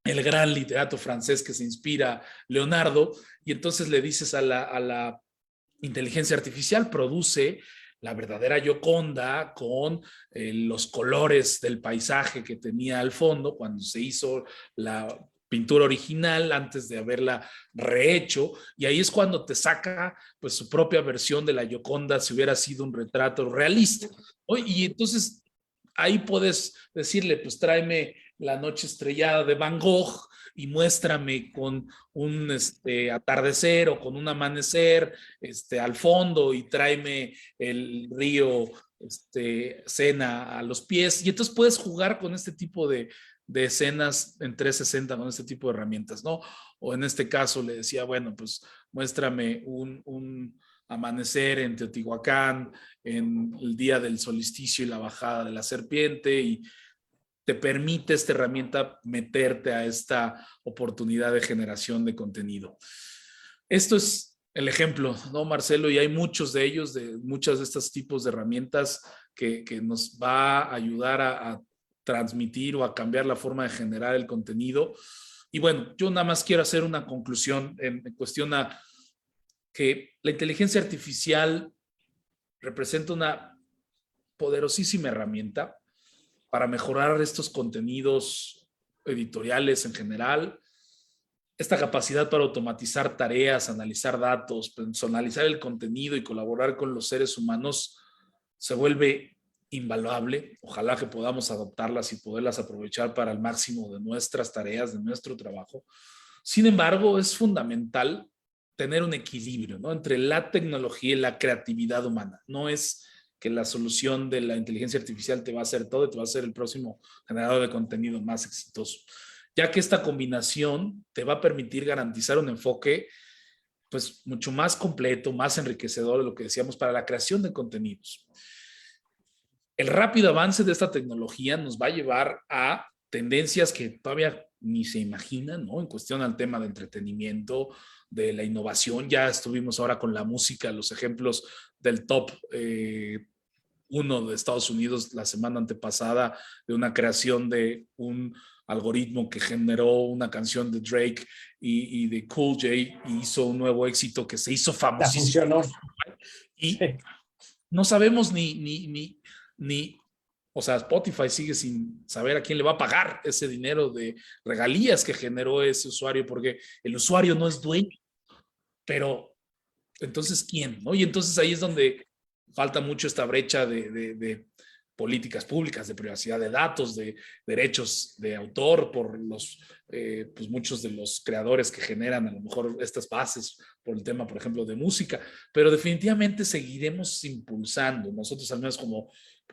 el gran literato francés que se inspira Leonardo, y entonces le dices a la inteligencia artificial, produce la verdadera Gioconda con los colores del paisaje que tenía al fondo cuando se hizo la pintura original antes de haberla rehecho, y ahí es cuando te saca pues su propia versión de la Gioconda si hubiera sido un retrato realista, ¿no? Y entonces ahí puedes decirle, pues tráeme la noche estrellada de Van Gogh y muéstrame con un atardecer o con un amanecer al fondo, y tráeme el río Sena a los pies, y entonces puedes jugar con este tipo de escenas en 360 con este tipo de herramientas, ¿no? O en este caso le decía, bueno, pues muéstrame un amanecer en Teotihuacán en el día del solsticio y la bajada de la serpiente, y te permite esta herramienta meterte a esta oportunidad de generación de contenido. Esto es el ejemplo, ¿no, Marcelo? Y hay muchos de ellos, de muchos de estos tipos de herramientas que nos va a ayudar a transmitir o a cambiar la forma de generar el contenido. Y bueno, yo nada más quiero hacer una conclusión en cuestión a que la inteligencia artificial representa una poderosísima herramienta para mejorar estos contenidos editoriales en general, esta capacidad para automatizar tareas, analizar datos, personalizar el contenido y colaborar con los seres humanos se vuelve invaluable. Ojalá que podamos adoptarlas y poderlas aprovechar para el máximo de nuestras tareas, de nuestro trabajo. Sin embargo, es fundamental tener un equilibrio, ¿no? Entre la tecnología y la creatividad humana. No es que la solución de la inteligencia artificial te va a hacer todo y te va a ser el próximo generador de contenido más exitoso, ya que esta combinación te va a permitir garantizar un enfoque pues mucho más completo, más enriquecedor de lo que decíamos para la creación de contenidos. El rápido avance de esta tecnología nos va a llevar a tendencias que todavía ni se imaginan, ¿no? En cuestión al tema de entretenimiento, de la innovación. Ya estuvimos ahora con la música, los ejemplos del top 1 de Estados Unidos la semana antepasada, de una creación de un algoritmo que generó una canción de Drake y de Cool J, y hizo un nuevo éxito que se hizo famosísimo. Funcionó. Y sí, no sabemos ni, o sea, Spotify sigue sin saber a quién le va a pagar ese dinero de regalías que generó ese usuario, porque el usuario no es dueño, pero entonces, ¿quién? ¿No? Y entonces ahí es donde falta mucho esta brecha de políticas públicas, de privacidad de datos, de derechos de autor por pues muchos de los creadores que generan a lo mejor estas bases por el tema, por ejemplo, de música, pero definitivamente seguiremos impulsando, nosotros al menos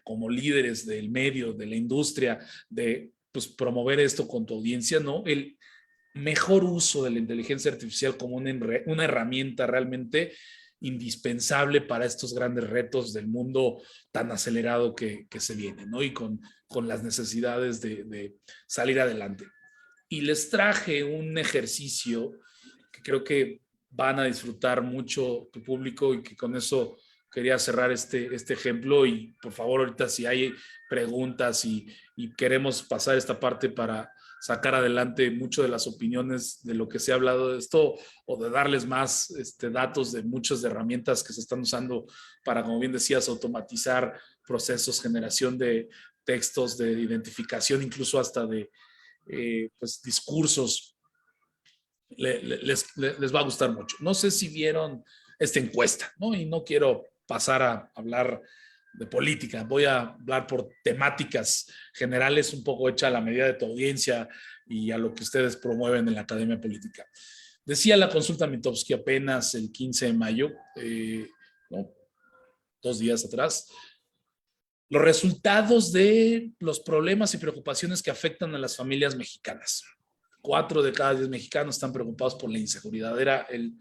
como líderes del medio, de la industria, de pues promover esto con tu audiencia, ¿no? El mejor uso de la inteligencia artificial como una herramienta realmente indispensable para estos grandes retos del mundo tan acelerado que se viene, ¿no? Y con las necesidades de salir adelante. Y les traje un ejercicio que creo que van a disfrutar mucho tu público, y que con eso quería cerrar este ejemplo. Y por favor, ahorita si hay preguntas y queremos pasar esta parte para sacar adelante mucho de las opiniones de lo que se ha hablado de esto, o de darles más datos de muchas de herramientas que se están usando para, como bien decías, automatizar procesos, generación de textos, de identificación, incluso hasta de pues, discursos, les va a gustar mucho. No sé si vieron esta encuesta, ¿no? Y no quiero pasar a hablar de política, voy a hablar por temáticas generales, un poco hecha a la medida de tu audiencia y a lo que ustedes promueven en la Academia Política. Decía la consulta Mitofsky apenas el 15 de mayo, ¿no? 2 días atrás, los resultados de los problemas y preocupaciones que afectan a las familias mexicanas. 4 de cada 10 mexicanos están preocupados por la inseguridad. Era el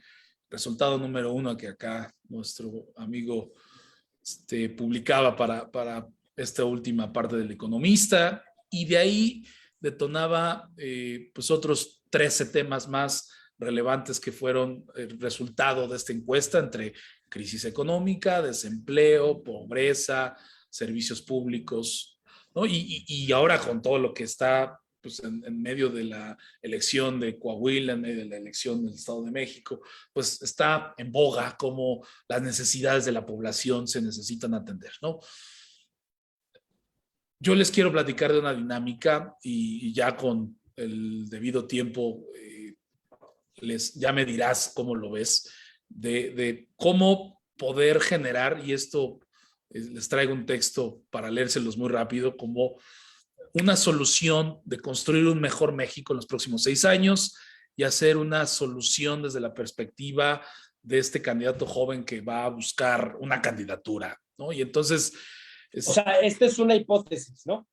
resultado número 1 que acá nuestro amigo publicaba para esta última parte del Economista, y de ahí detonaba pues otros 13 temas más relevantes que fueron el resultado de esta encuesta, entre crisis económica, desempleo, pobreza, servicios públicos, ¿no? Y ahora con todo lo que está pues, en medio de la elección de Coahuila, en medio de la elección del Estado de México, pues está en boga cómo las necesidades de la población se necesitan atender, ¿no? Yo les quiero platicar de una dinámica y ya con el debido tiempo ya me dirás cómo lo ves, de cómo poder generar, y esto les traigo un texto para leérselos muy rápido, como una solución de construir un mejor México en los próximos 6 años y hacer una solución desde la perspectiva de este candidato joven que va a buscar una candidatura, ¿no? Y entonces... O sea, esta es una hipótesis, ¿no?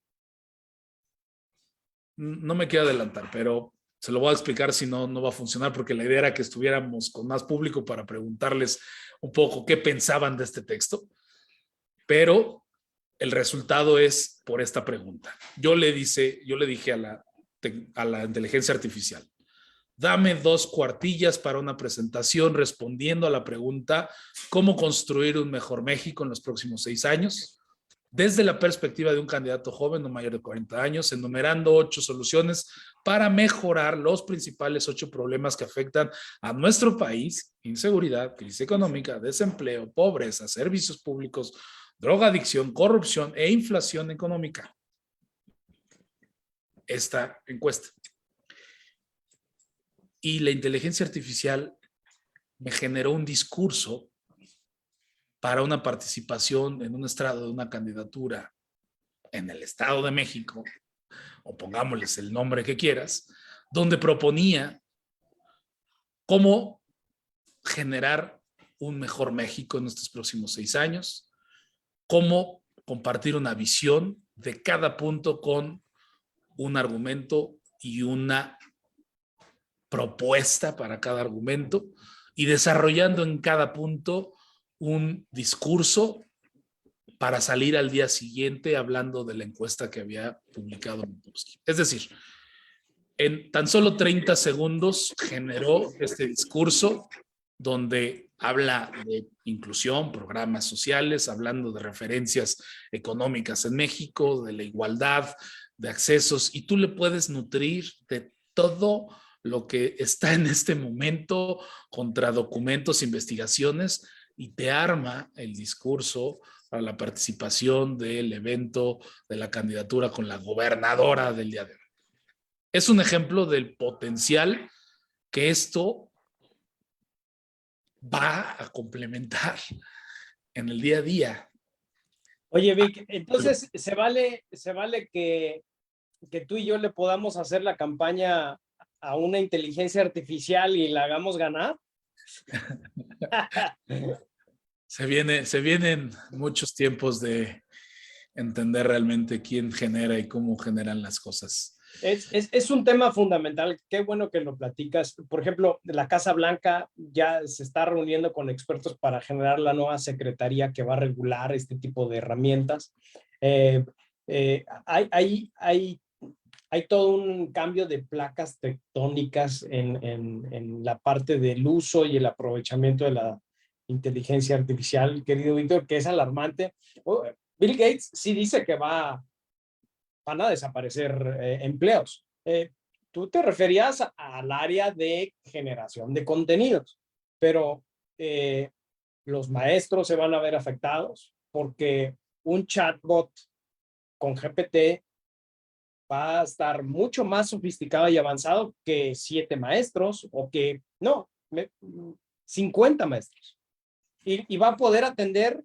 No me quiero adelantar, pero se lo voy a explicar, si no, no va a funcionar, porque la idea era que estuviéramos con más público para preguntarles un poco qué pensaban de este texto, pero el resultado es por esta pregunta. Yo le dije a la inteligencia artificial, dame 2 cuartillas para una presentación respondiendo a la pregunta, ¿cómo construir un mejor México en los próximos 6 años? Desde la perspectiva de un candidato joven no mayor de 40 años, enumerando 8 soluciones para mejorar los principales 8 problemas que afectan a nuestro país: inseguridad, crisis económica, desempleo, pobreza, servicios públicos, drogadicción, corrupción e inflación económica. Esta encuesta. Y la inteligencia artificial me generó un discurso para una participación en un estrado de una candidatura en el Estado de México, o pongámosles el nombre que quieras, donde proponía cómo generar un mejor México en estos próximos 6 años, cómo compartir una visión de cada punto con un argumento y una propuesta para cada argumento, y desarrollando en cada punto un discurso para salir al día siguiente hablando de la encuesta que había publicado Mitofsky. Es decir, en tan solo 30 segundos generó este discurso donde habla de inclusión, programas sociales, hablando de referencias económicas en México, de la igualdad, de accesos, y tú le puedes nutrir de todo lo que está en este momento contra documentos, investigaciones, y te arma el discurso para la participación del evento de la candidatura con la gobernadora del día de hoy. Es un ejemplo del potencial que esto va a complementar en el día a día. Oye, Vic, entonces se vale que tú y yo le podamos hacer la campaña a una inteligencia artificial y la hagamos ganar. Se vienen muchos tiempos de entender realmente quién genera y cómo generan las cosas. Es un tema fundamental. Qué bueno que lo platicas. Por ejemplo, la Casa Blanca ya se está reuniendo con expertos para generar la nueva secretaría que va a regular este tipo de herramientas. Hay todo un cambio de placas tectónicas en la parte del uso y el aprovechamiento de la inteligencia artificial, querido Víctor, que es alarmante. Bill Gates sí dice que van a desaparecer empleos. Tú te referías al área de generación de contenidos, pero los maestros se van a ver afectados porque un chatbot con GPT va a estar mucho más sofisticado y avanzado que 7 maestros o que, no, 50 maestros. Y va a poder atender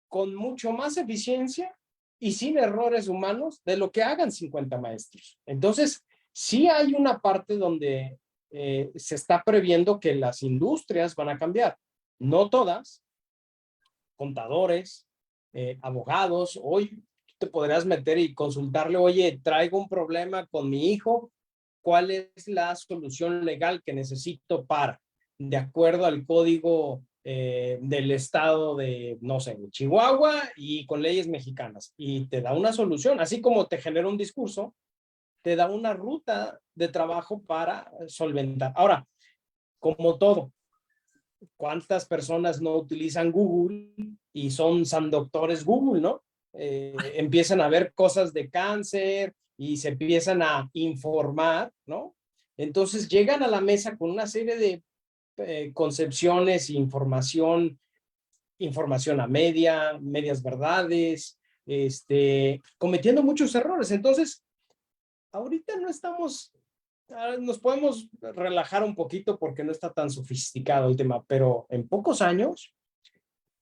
con mucho más eficiencia y sin errores humanos de lo que hagan 50 maestros. Entonces, sí hay una parte donde se está previendo que las industrias van a cambiar. No todas, contadores, abogados. Hoy te podrás meter y consultarle, oye, traigo un problema con mi hijo, ¿cuál es la solución legal que necesito para, de acuerdo al código del estado de, no sé, Chihuahua y con leyes mexicanas. Y te da una solución, así como te genera un discurso, te da una ruta de trabajo para solventar. Ahora, como todo, ¿cuántas personas no utilizan Google y son doctores Google, ¿no? Empiezan a ver cosas de cáncer y se empiezan a informar, ¿no? Entonces llegan a la mesa con una serie de concepciones, información a medias verdades, cometiendo muchos errores. Entonces, ahorita no estamos, nos podemos relajar un poquito porque no está tan sofisticado el tema, pero en pocos años,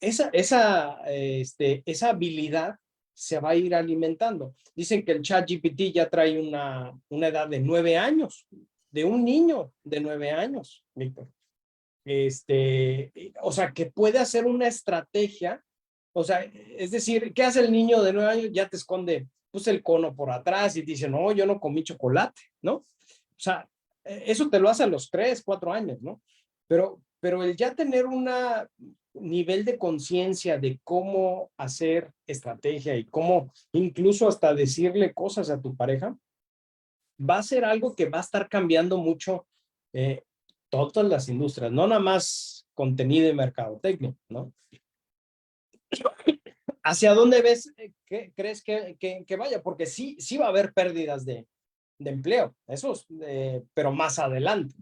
esa habilidad se va a ir alimentando. Dicen que el ChatGPT ya trae una edad de 9 años, de un niño de 9 años, Víctor. O sea, que puede hacer una estrategia, o sea, es decir, ¿qué hace el niño de 9 años? Ya te esconde, pues, el cono por atrás y te dice, no, yo no comí chocolate, ¿no? O sea, eso te lo hace a los 3, 4 años, ¿no? Pero el ya tener un nivel de conciencia de cómo hacer estrategia y cómo incluso hasta decirle cosas a tu pareja, va a ser algo que va a estar cambiando mucho todas las industrias, no nada más contenido y mercadotecnia, ¿no? ¿Hacia dónde ves, crees que vaya? Porque sí va a haber pérdidas de empleo, eso es, pero más adelante.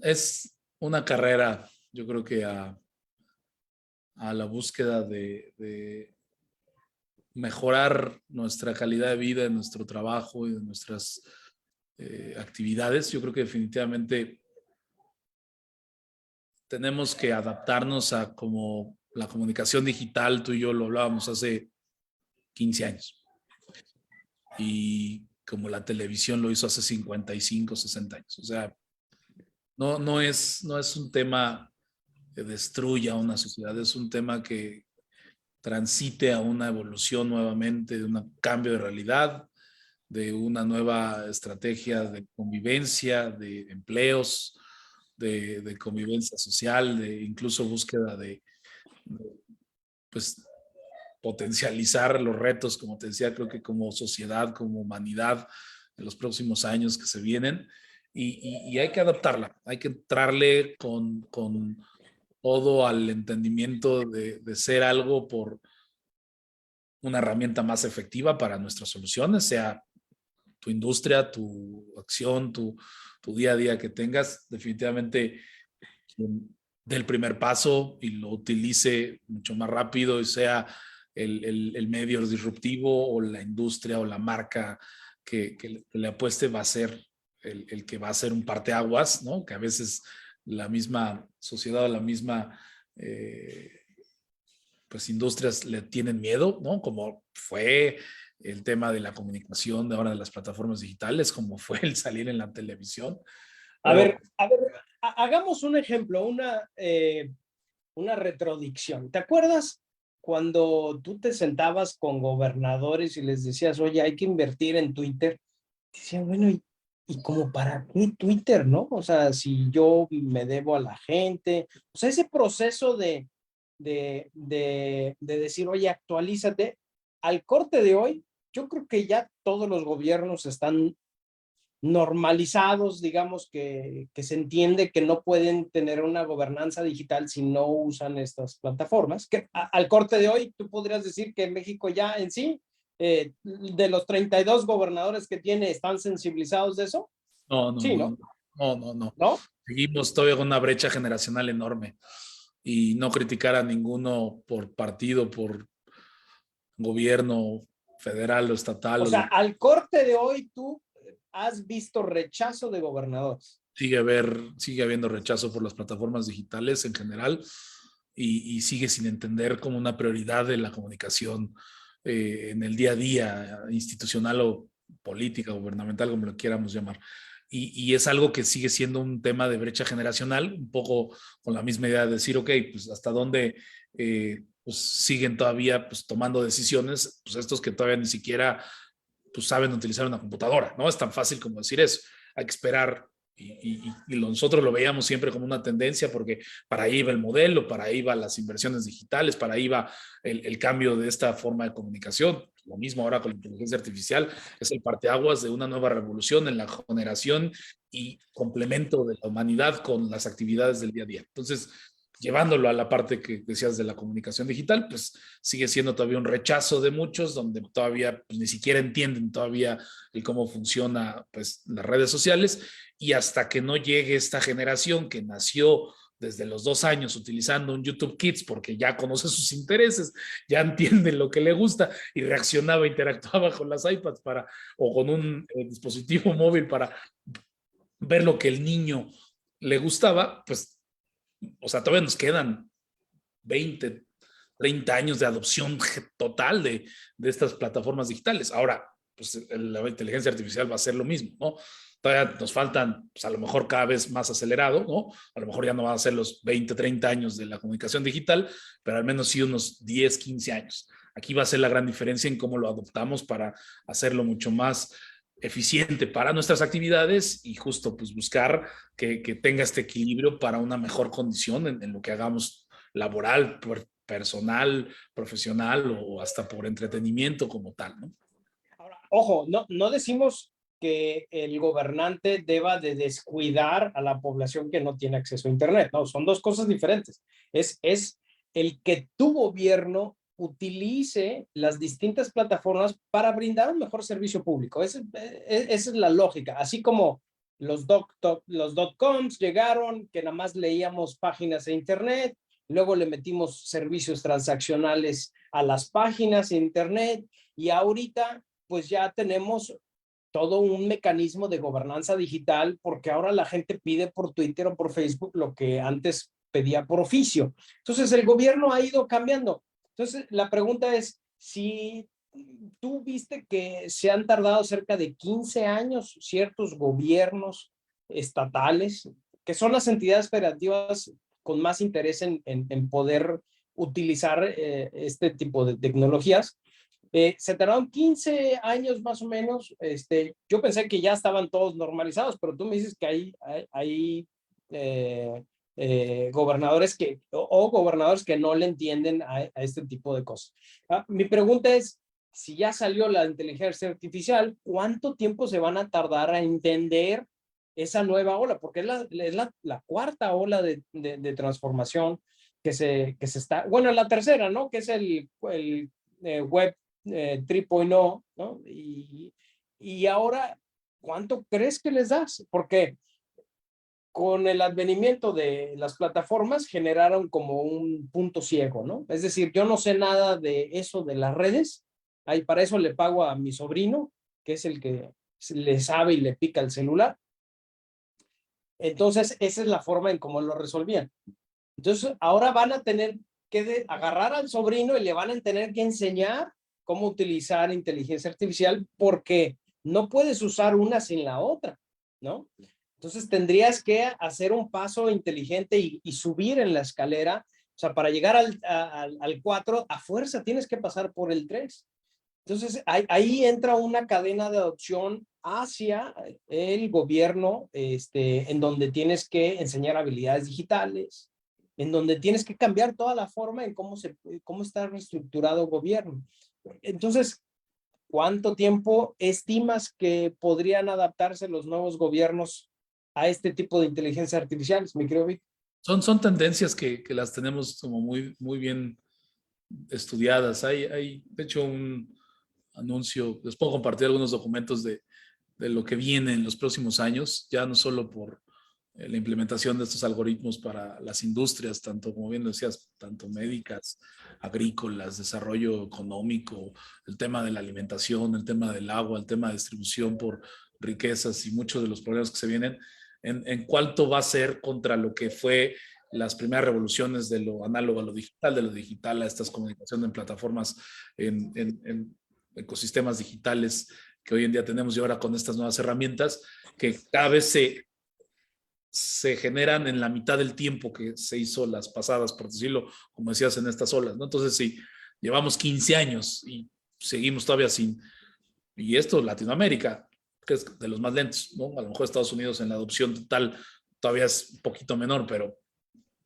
Es una carrera, yo creo que a la búsqueda de mejorar nuestra calidad de vida, de nuestro trabajo y de nuestras actividades. Yo creo que definitivamente tenemos que adaptarnos a como la comunicación digital, tú y yo lo hablábamos hace 15 años. Y como la televisión lo hizo hace 55, 60 años. O sea, no es un tema que destruya una sociedad, es un tema que transite a una evolución nuevamente, de un cambio de realidad, de una nueva estrategia de convivencia, de empleos, de convivencia social, de incluso búsqueda de pues, potencializar los retos, como te decía, creo que como sociedad, como humanidad, en los próximos años que se vienen. Y hay que adaptarla, hay que entrarle con todo al entendimiento de ser algo por una herramienta más efectiva para nuestras soluciones, sea tu industria, tu acción, tu día a día que tengas. Definitivamente del primer paso y lo utilice mucho más rápido y sea el medio disruptivo o la industria o la marca que le apueste va a ser el que va a ser un parteaguas, ¿no? Que a veces la misma sociedad o la misma pues industrias le tienen miedo, ¿no? Como fue el tema de la comunicación de ahora de las plataformas digitales, como fue el salir en la televisión. A Pero ver, hagamos un ejemplo, una retrodicción. ¿Te acuerdas cuando tú te sentabas con gobernadores y les decías, oye, hay que invertir en Twitter? Decían, bueno, ¿y como para qué Twitter, no? O sea, si yo me debo a la gente, o sea, ese proceso de decir, oye, actualízate, al corte de hoy, yo creo que ya todos los gobiernos están normalizados, digamos que se entiende que no pueden tener una gobernanza digital si no usan estas plataformas, que al corte de hoy tú podrías decir que México ya en sí, de los 32 gobernadores que tiene, ¿están sensibilizados de eso? no, no, Sí, no, ¿no? no, no, no. ¿No? Seguimos todavía con una brecha generacional enorme y no criticar a ninguno por partido, por gobierno federal o estatal O o sea, lo que al corte de hoy tú has visto rechazo de gobernadores. sigue habiendo rechazo por las plataformas digitales en general y sigue sin entender como una prioridad de la comunicación en el día a día, institucional o política, gubernamental, como lo quieramos llamar. Y es algo que sigue siendo un tema de brecha generacional, un poco con la misma idea de decir, ok, pues hasta dónde pues siguen todavía pues, tomando decisiones, pues estos que todavía ni siquiera pues, saben utilizar una computadora, ¿no? Es tan fácil como decir eso. Hay que esperar y nosotros lo veíamos siempre como una tendencia porque para ahí va el modelo, para ahí va las inversiones digitales, para ahí va el cambio de esta forma de comunicación. Lo mismo ahora con la inteligencia artificial, es el parteaguas de una nueva revolución en la generación y complemento de la humanidad con las actividades del día a día. Entonces, llevándolo a la parte que decías de la comunicación digital, pues sigue siendo todavía un rechazo de muchos, donde todavía pues, ni siquiera entienden todavía el cómo funciona pues, las redes sociales, y hasta que no llegue esta generación que nació desde los 2 años utilizando un YouTube Kids porque ya conoce sus intereses, ya entiende lo que le gusta y reaccionaba, interactuaba con las iPads o con un dispositivo móvil para ver lo que el niño le gustaba, pues, o sea, todavía nos quedan 20, 30 años de adopción total de estas plataformas digitales. Ahora, pues la inteligencia artificial va a ser lo mismo, ¿no? Todavía nos faltan, pues a lo mejor cada vez más acelerado, ¿no? A lo mejor ya no van a ser los 20, 30 años de la comunicación digital, pero al menos sí unos 10, 15 años. Aquí va a ser la gran diferencia en cómo lo adoptamos para hacerlo mucho más eficiente para nuestras actividades y justo pues buscar que tenga este equilibrio para una mejor condición en lo que hagamos laboral, personal, profesional o hasta por entretenimiento como tal, ¿no? Ahora, ojo, no decimos que el gobernante deba de descuidar a la población que no tiene acceso a Internet, no, son dos cosas diferentes. Es el que tu gobierno utilice las distintas plataformas para brindar un mejor servicio público. Esa es la lógica. Así como los .coms llegaron, que nada más leíamos páginas de Internet, luego le metimos servicios transaccionales a las páginas de Internet y ahorita pues ya tenemos todo un mecanismo de gobernanza digital porque ahora la gente pide por Twitter o por Facebook lo que antes pedía por oficio. Entonces el gobierno ha ido cambiando. Entonces la pregunta es si tú viste que se han tardado cerca de 15 años ciertos gobiernos estatales, que son las entidades federativas con más interés en poder utilizar este tipo de tecnologías. Se tardaron 15 años más o menos. Yo pensé que ya estaban todos normalizados, pero tú me dices que hay gobernadores gobernadores que no le entienden a este tipo de cosas. Mi pregunta es, si ya salió la inteligencia artificial, ¿cuánto tiempo se van a tardar a entender esa nueva ola? Porque es la cuarta ola de transformación que se está, bueno, la tercera, ¿no? Que es el web 3.0, ¿no? Y ahora, ¿cuánto crees que les das? Porque con el advenimiento de las plataformas generaron como un punto ciego, ¿no? Es decir, yo no sé nada de eso de las redes, ahí para eso le pago a mi sobrino, que es el que le sabe y le pica el celular. Entonces, esa es la forma en cómo lo resolvían. Entonces, ahora van a tener que agarrar al sobrino y le van a tener que enseñar cómo utilizar inteligencia artificial porque no puedes usar una sin la otra, ¿no? Entonces tendrías que hacer un paso inteligente y subir en la escalera. O sea, para llegar al 4, a fuerza tienes que pasar por el 3. Entonces ahí entra una cadena de adopción hacia el gobierno, en donde tienes que enseñar habilidades digitales, en donde tienes que cambiar toda la forma en cómo está reestructurado el gobierno. Entonces, ¿cuánto tiempo estimas que podrían adaptarse los nuevos gobiernos a este tipo de inteligencia artificial, mi querido Vic? Son tendencias que las tenemos como muy, muy bien estudiadas. Hay, de hecho, un anuncio, les puedo compartir algunos documentos de lo que viene en los próximos años, ya no solo por la implementación de estos algoritmos para las industrias, tanto como bien decías, tanto médicas, agrícolas, desarrollo económico, el tema de la alimentación, el tema del agua, el tema de distribución por riquezas y muchos de los problemas que se vienen, en cuánto va a ser contra lo que fue las primeras revoluciones de lo análogo a lo digital, de lo digital a estas comunicaciones en plataformas, en ecosistemas digitales que hoy en día tenemos y ahora con estas nuevas herramientas que cada vez se generan en la mitad del tiempo que se hizo las pasadas, por decirlo, como decías, en estas olas, ¿no? Entonces, si llevamos 15 años y seguimos todavía sin, y esto Latinoamérica, que es de los más lentos, ¿no? A lo mejor Estados Unidos en la adopción total todavía es un poquito menor, pero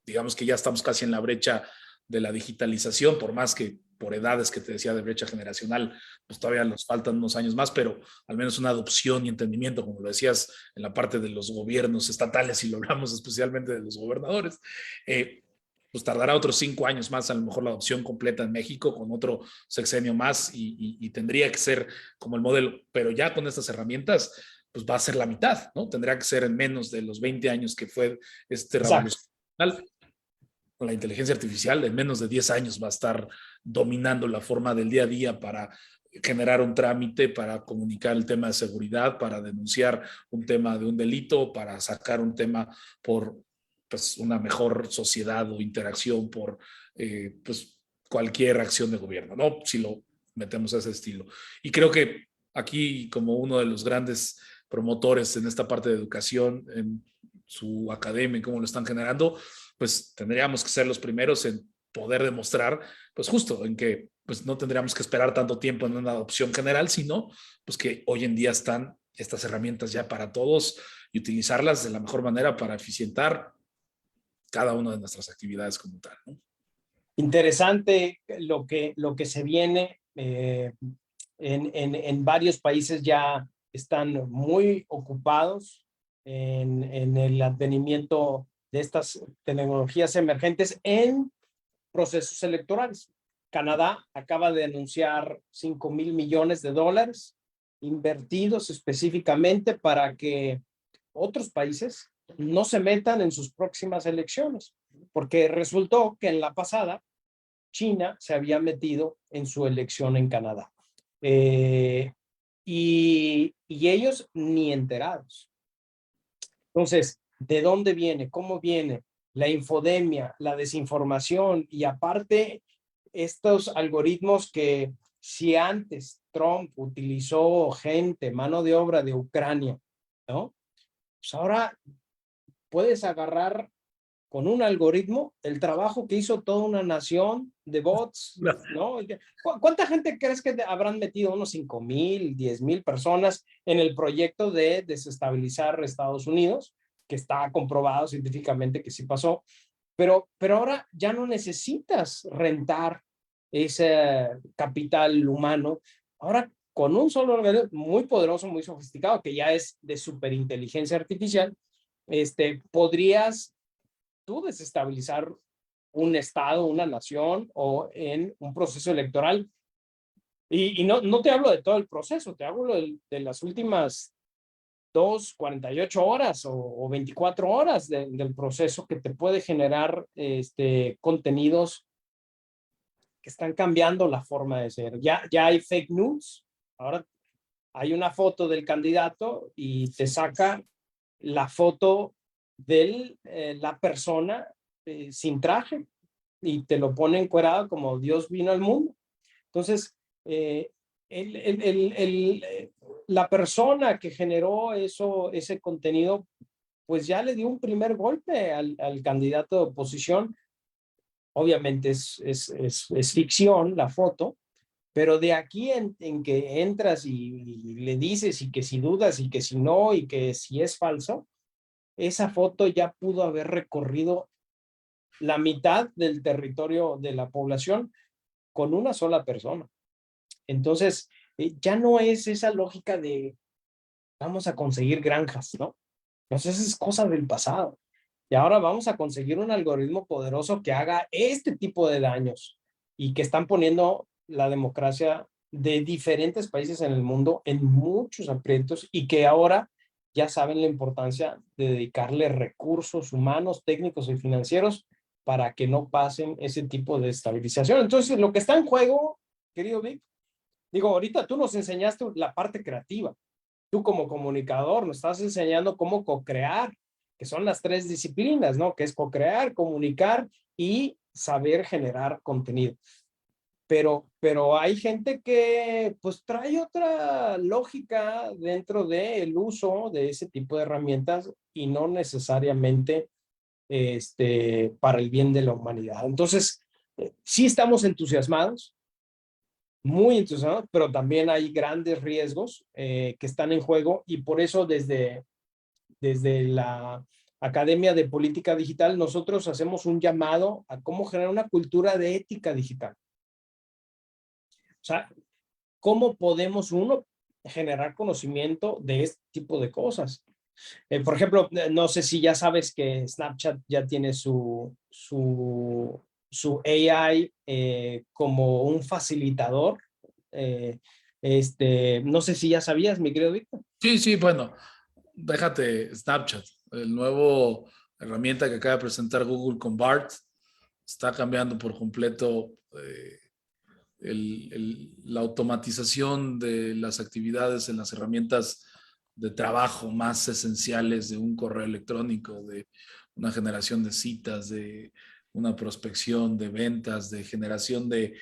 digamos que ya estamos casi en la brecha de la digitalización, por más que por edades que te decía de brecha generacional, pues todavía nos faltan unos años más, pero al menos una adopción y entendimiento, como lo decías, en la parte de los gobiernos estatales, y lo hablamos especialmente de los gobernadores, pues tardará otros 5 años más, a lo mejor la adopción completa en México, con otro sexenio más, y tendría que ser como el modelo, pero ya con estas herramientas, pues va a ser la mitad, ¿no? Tendría que ser en menos de los 20 años que fue Exacto. revolución. Con la inteligencia artificial, en menos de 10 años va a estar dominando la forma del día a día para generar un trámite, para comunicar el tema de seguridad, para denunciar un tema de un delito, para sacar un tema por pues, una mejor sociedad o interacción por pues, cualquier acción de gobierno, ¿no? Si lo metemos a ese estilo. Y creo que aquí, como uno de los grandes promotores en esta parte de educación, en su academia y cómo lo están generando, pues tendríamos que ser los primeros en poder demostrar, pues justo en que pues no tendríamos que esperar tanto tiempo en una adopción general, sino pues que hoy en día están estas herramientas ya para todos y utilizarlas de la mejor manera para eficientar cada una de nuestras actividades como tal, ¿no? Interesante lo que se viene. En varios países ya están muy ocupados en el advenimiento de estas tecnologías emergentes en procesos electorales. Canadá acaba de anunciar $5,000 millones invertidos específicamente para que otros países no se metan en sus próximas elecciones, porque resultó que en la pasada China se había metido en su elección en Canadá. Y ellos ni enterados. Entonces, ¿de dónde viene? ¿Cómo viene? La infodemia, la desinformación y aparte estos algoritmos que si antes Trump utilizó gente, mano de obra de Ucrania, ¿no? Pues ahora puedes agarrar con un algoritmo el trabajo que hizo toda una nación de bots, ¿no? ¿Cuánta gente crees que habrán metido? Unos 5,000, 10,000 personas en el proyecto de desestabilizar Estados Unidos, que está comprobado científicamente que sí pasó, pero ahora ya no necesitas rentar ese capital humano. Ahora, con un solo algoritmo muy poderoso, muy sofisticado, que ya es de superinteligencia artificial, podrías tú desestabilizar un estado, una nación o en un proceso electoral. Y no te hablo de todo el proceso, te hablo de las últimas 48 horas o 24 horas del proceso que te puede generar contenidos que están cambiando la forma de ser. Ya hay fake news, ahora hay una foto del candidato y te saca la foto de la persona sin traje y te lo pone encuerado como Dios vino al mundo. Entonces, la persona que generó ese contenido, pues ya le dio un primer golpe al candidato de oposición. Obviamente es ficción la foto, pero de aquí en que entras y le dices y que si dudas y que si no y que si es falso, esa foto ya pudo haber recorrido la mitad del territorio de la población con una sola persona. Entonces, ya no es esa lógica de vamos a conseguir granjas, ¿no? Entonces, es cosa del pasado. Y ahora vamos a conseguir un algoritmo poderoso que haga este tipo de daños y que están poniendo la democracia de diferentes países en el mundo en muchos aprietos y que ahora ya saben la importancia de dedicarle recursos humanos, técnicos y financieros para que no pasen ese tipo de estabilización. Entonces, lo que está en juego, querido Vic, digo, ahorita tú nos enseñaste la parte creativa. Tú como comunicador nos estás enseñando cómo co-crear, que son las 3 disciplinas, ¿no? Que es co-crear, comunicar y saber generar contenido. Pero hay gente que pues trae otra lógica dentro del uso de ese tipo de herramientas y no necesariamente para el bien de la humanidad. Entonces, sí estamos entusiasmados. muy entusiasmados, pero también hay grandes riesgos que están en juego y por eso desde la Academia de Política Digital nosotros hacemos un llamado a cómo generar una cultura de ética digital. O sea, ¿cómo podemos uno generar conocimiento de este tipo de cosas? Por ejemplo, no sé si ya sabes que Snapchat ya tiene su AI como un facilitador. No sé si ya sabías, mi querido Víctor. Sí, sí, bueno, déjate Snapchat, el nuevo herramienta que acaba de presentar Google con BART, está cambiando por completo la automatización de las actividades en las herramientas de trabajo más esenciales de un correo electrónico, de una generación de citas, de una prospección, de ventas, de generación de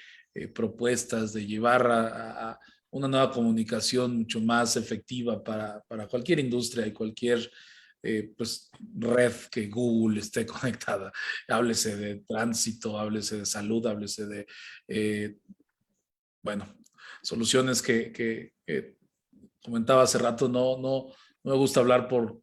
propuestas, de llevar a una nueva comunicación mucho más efectiva para cualquier industria y cualquier pues, red que Google esté conectada. Háblese de tránsito, háblese de salud, háblese de bueno, soluciones que comentaba hace rato. No me gusta hablar por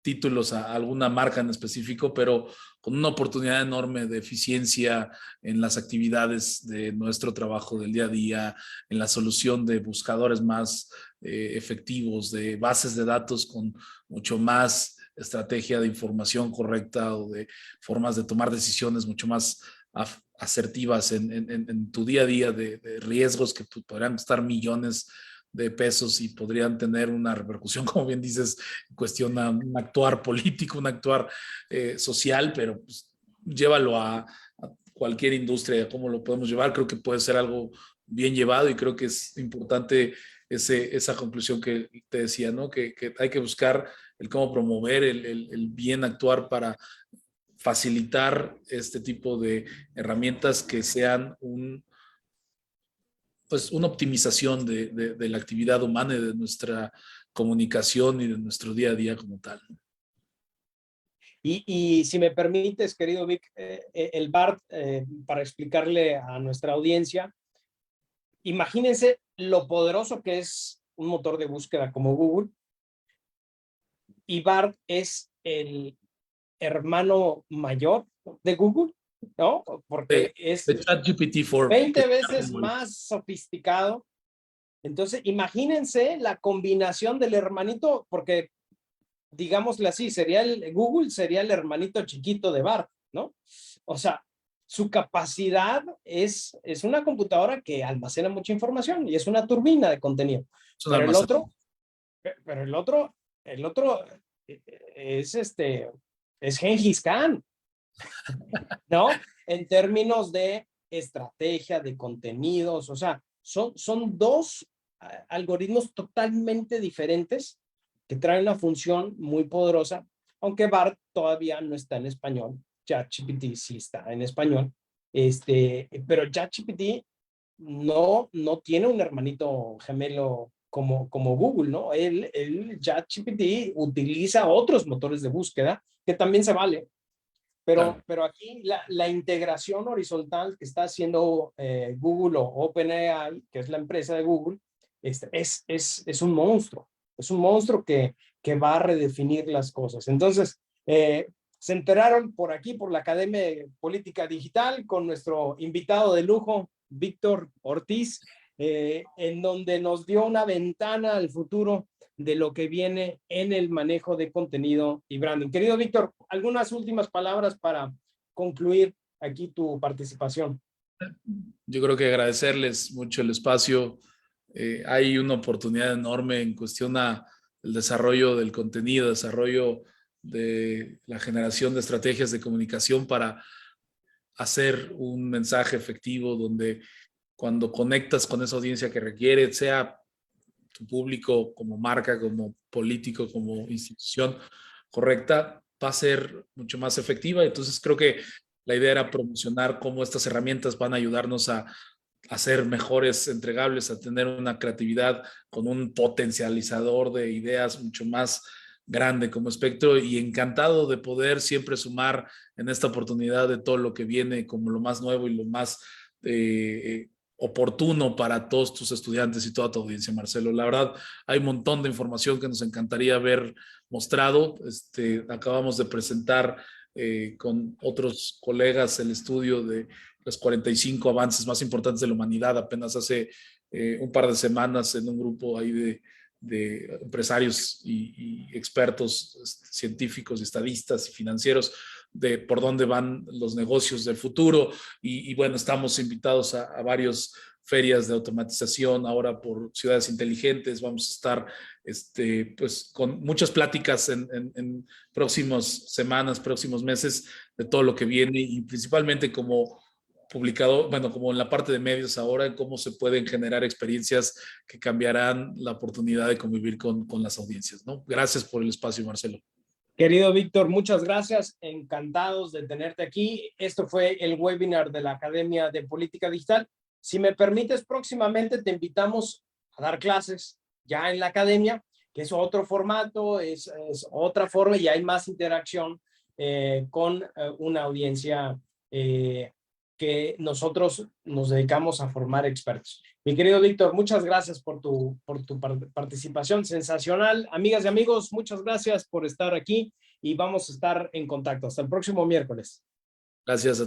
títulos a alguna marca en específico, pero con una oportunidad enorme de eficiencia en las actividades de nuestro trabajo del día a día, en la solución de buscadores más efectivos, de bases de datos con mucho más estrategia de información correcta o de formas de tomar decisiones mucho más asertivas en tu día a día de riesgos que podrían costar millones de pesos y podrían tener una repercusión, como bien dices, en cuestión a un actuar político, un actuar social, pero pues, llévalo a cualquier industria, cómo lo podemos llevar. Creo que puede ser algo bien llevado y creo que es importante esa conclusión que te decía, ¿no? Que hay que buscar el cómo promover el bien actuar para facilitar este tipo de herramientas que sean pues una optimización de la actividad humana y de nuestra comunicación y de nuestro día a día como tal. Y si me permites, querido Vic, el BART, para explicarle a nuestra audiencia, imagínense lo poderoso que es un motor de búsqueda como Google, y BART es el hermano mayor de Google, ¿no? Porque es de ChatGPT 4. 20 veces más sofisticado. Entonces, imagínense la combinación del hermanito, porque digámosle así, Google sería el hermanito chiquito de BART, ¿no? O sea, su capacidad es una computadora que almacena mucha información y es una turbina de contenido. Es un Pero el almacén. otro, pero el otro es es Gengis Khan, ¿no? En términos de estrategia, de contenidos, o sea, son dos algoritmos totalmente diferentes que traen una función muy poderosa, aunque BART todavía no está en español. ChatGPT sí está en español, pero ChatGPT no tiene un hermanito gemelo como Google, ¿no? ChatGPT utiliza otros motores de búsqueda que también se vale, Claro. pero aquí la integración horizontal que está haciendo Google o OpenAI, que es la empresa de Google, es un monstruo. Es un monstruo que va a redefinir las cosas. Entonces, se enteraron por aquí, por la Academia de Política Digital, con nuestro invitado de lujo, Víctor Ortiz, en donde nos dio una ventana al futuro de lo que viene en el manejo de contenido y branding. Querido Víctor, algunas últimas palabras para concluir aquí tu participación. Yo creo que agradecerles mucho el espacio. Hay una oportunidad enorme en cuestión a el desarrollo del contenido, desarrollo de la generación de estrategias de comunicación para hacer un mensaje efectivo donde cuando conectas con esa audiencia que requiere, sea tu público como marca, como político, como institución correcta, va a ser mucho más efectiva. Entonces creo que la idea era promocionar cómo estas herramientas van a ayudarnos a ser mejores entregables, a tener una creatividad con un potencializador de ideas mucho más grande como espectro y encantado de poder siempre sumar en esta oportunidad de todo lo que viene como lo más nuevo y lo más oportuno para todos tus estudiantes y toda tu audiencia, Marcelo. La verdad, hay un montón de información que nos encantaría ver mostrado. Acabamos de presentar con otros colegas el estudio de los 45 avances más importantes de la humanidad apenas hace un par de semanas en un grupo ahí de empresarios y expertos científicos, estadistas y financieros de por dónde van los negocios del futuro y bueno, estamos invitados a varias ferias de automatización ahora por ciudades inteligentes. Vamos a estar pues con muchas pláticas en próximas semanas, próximos meses de todo lo que viene y principalmente como publicado, bueno, como en la parte de medios ahora, en cómo se pueden generar experiencias que cambiarán la oportunidad de convivir con las audiencias, ¿no? Gracias por el espacio, Marcelo. Querido Víctor, muchas gracias. Encantados de tenerte aquí. Esto fue el webinar de la Academia de Política Digital. Si me permites, próximamente te invitamos a dar clases ya en la academia, que es otro formato, es otra forma y hay más interacción con una audiencia que nosotros nos dedicamos a formar expertos. Mi querido Víctor, muchas gracias por tu participación sensacional. Amigas y amigos, muchas gracias por estar aquí y vamos a estar en contacto. Hasta el próximo miércoles. Gracias.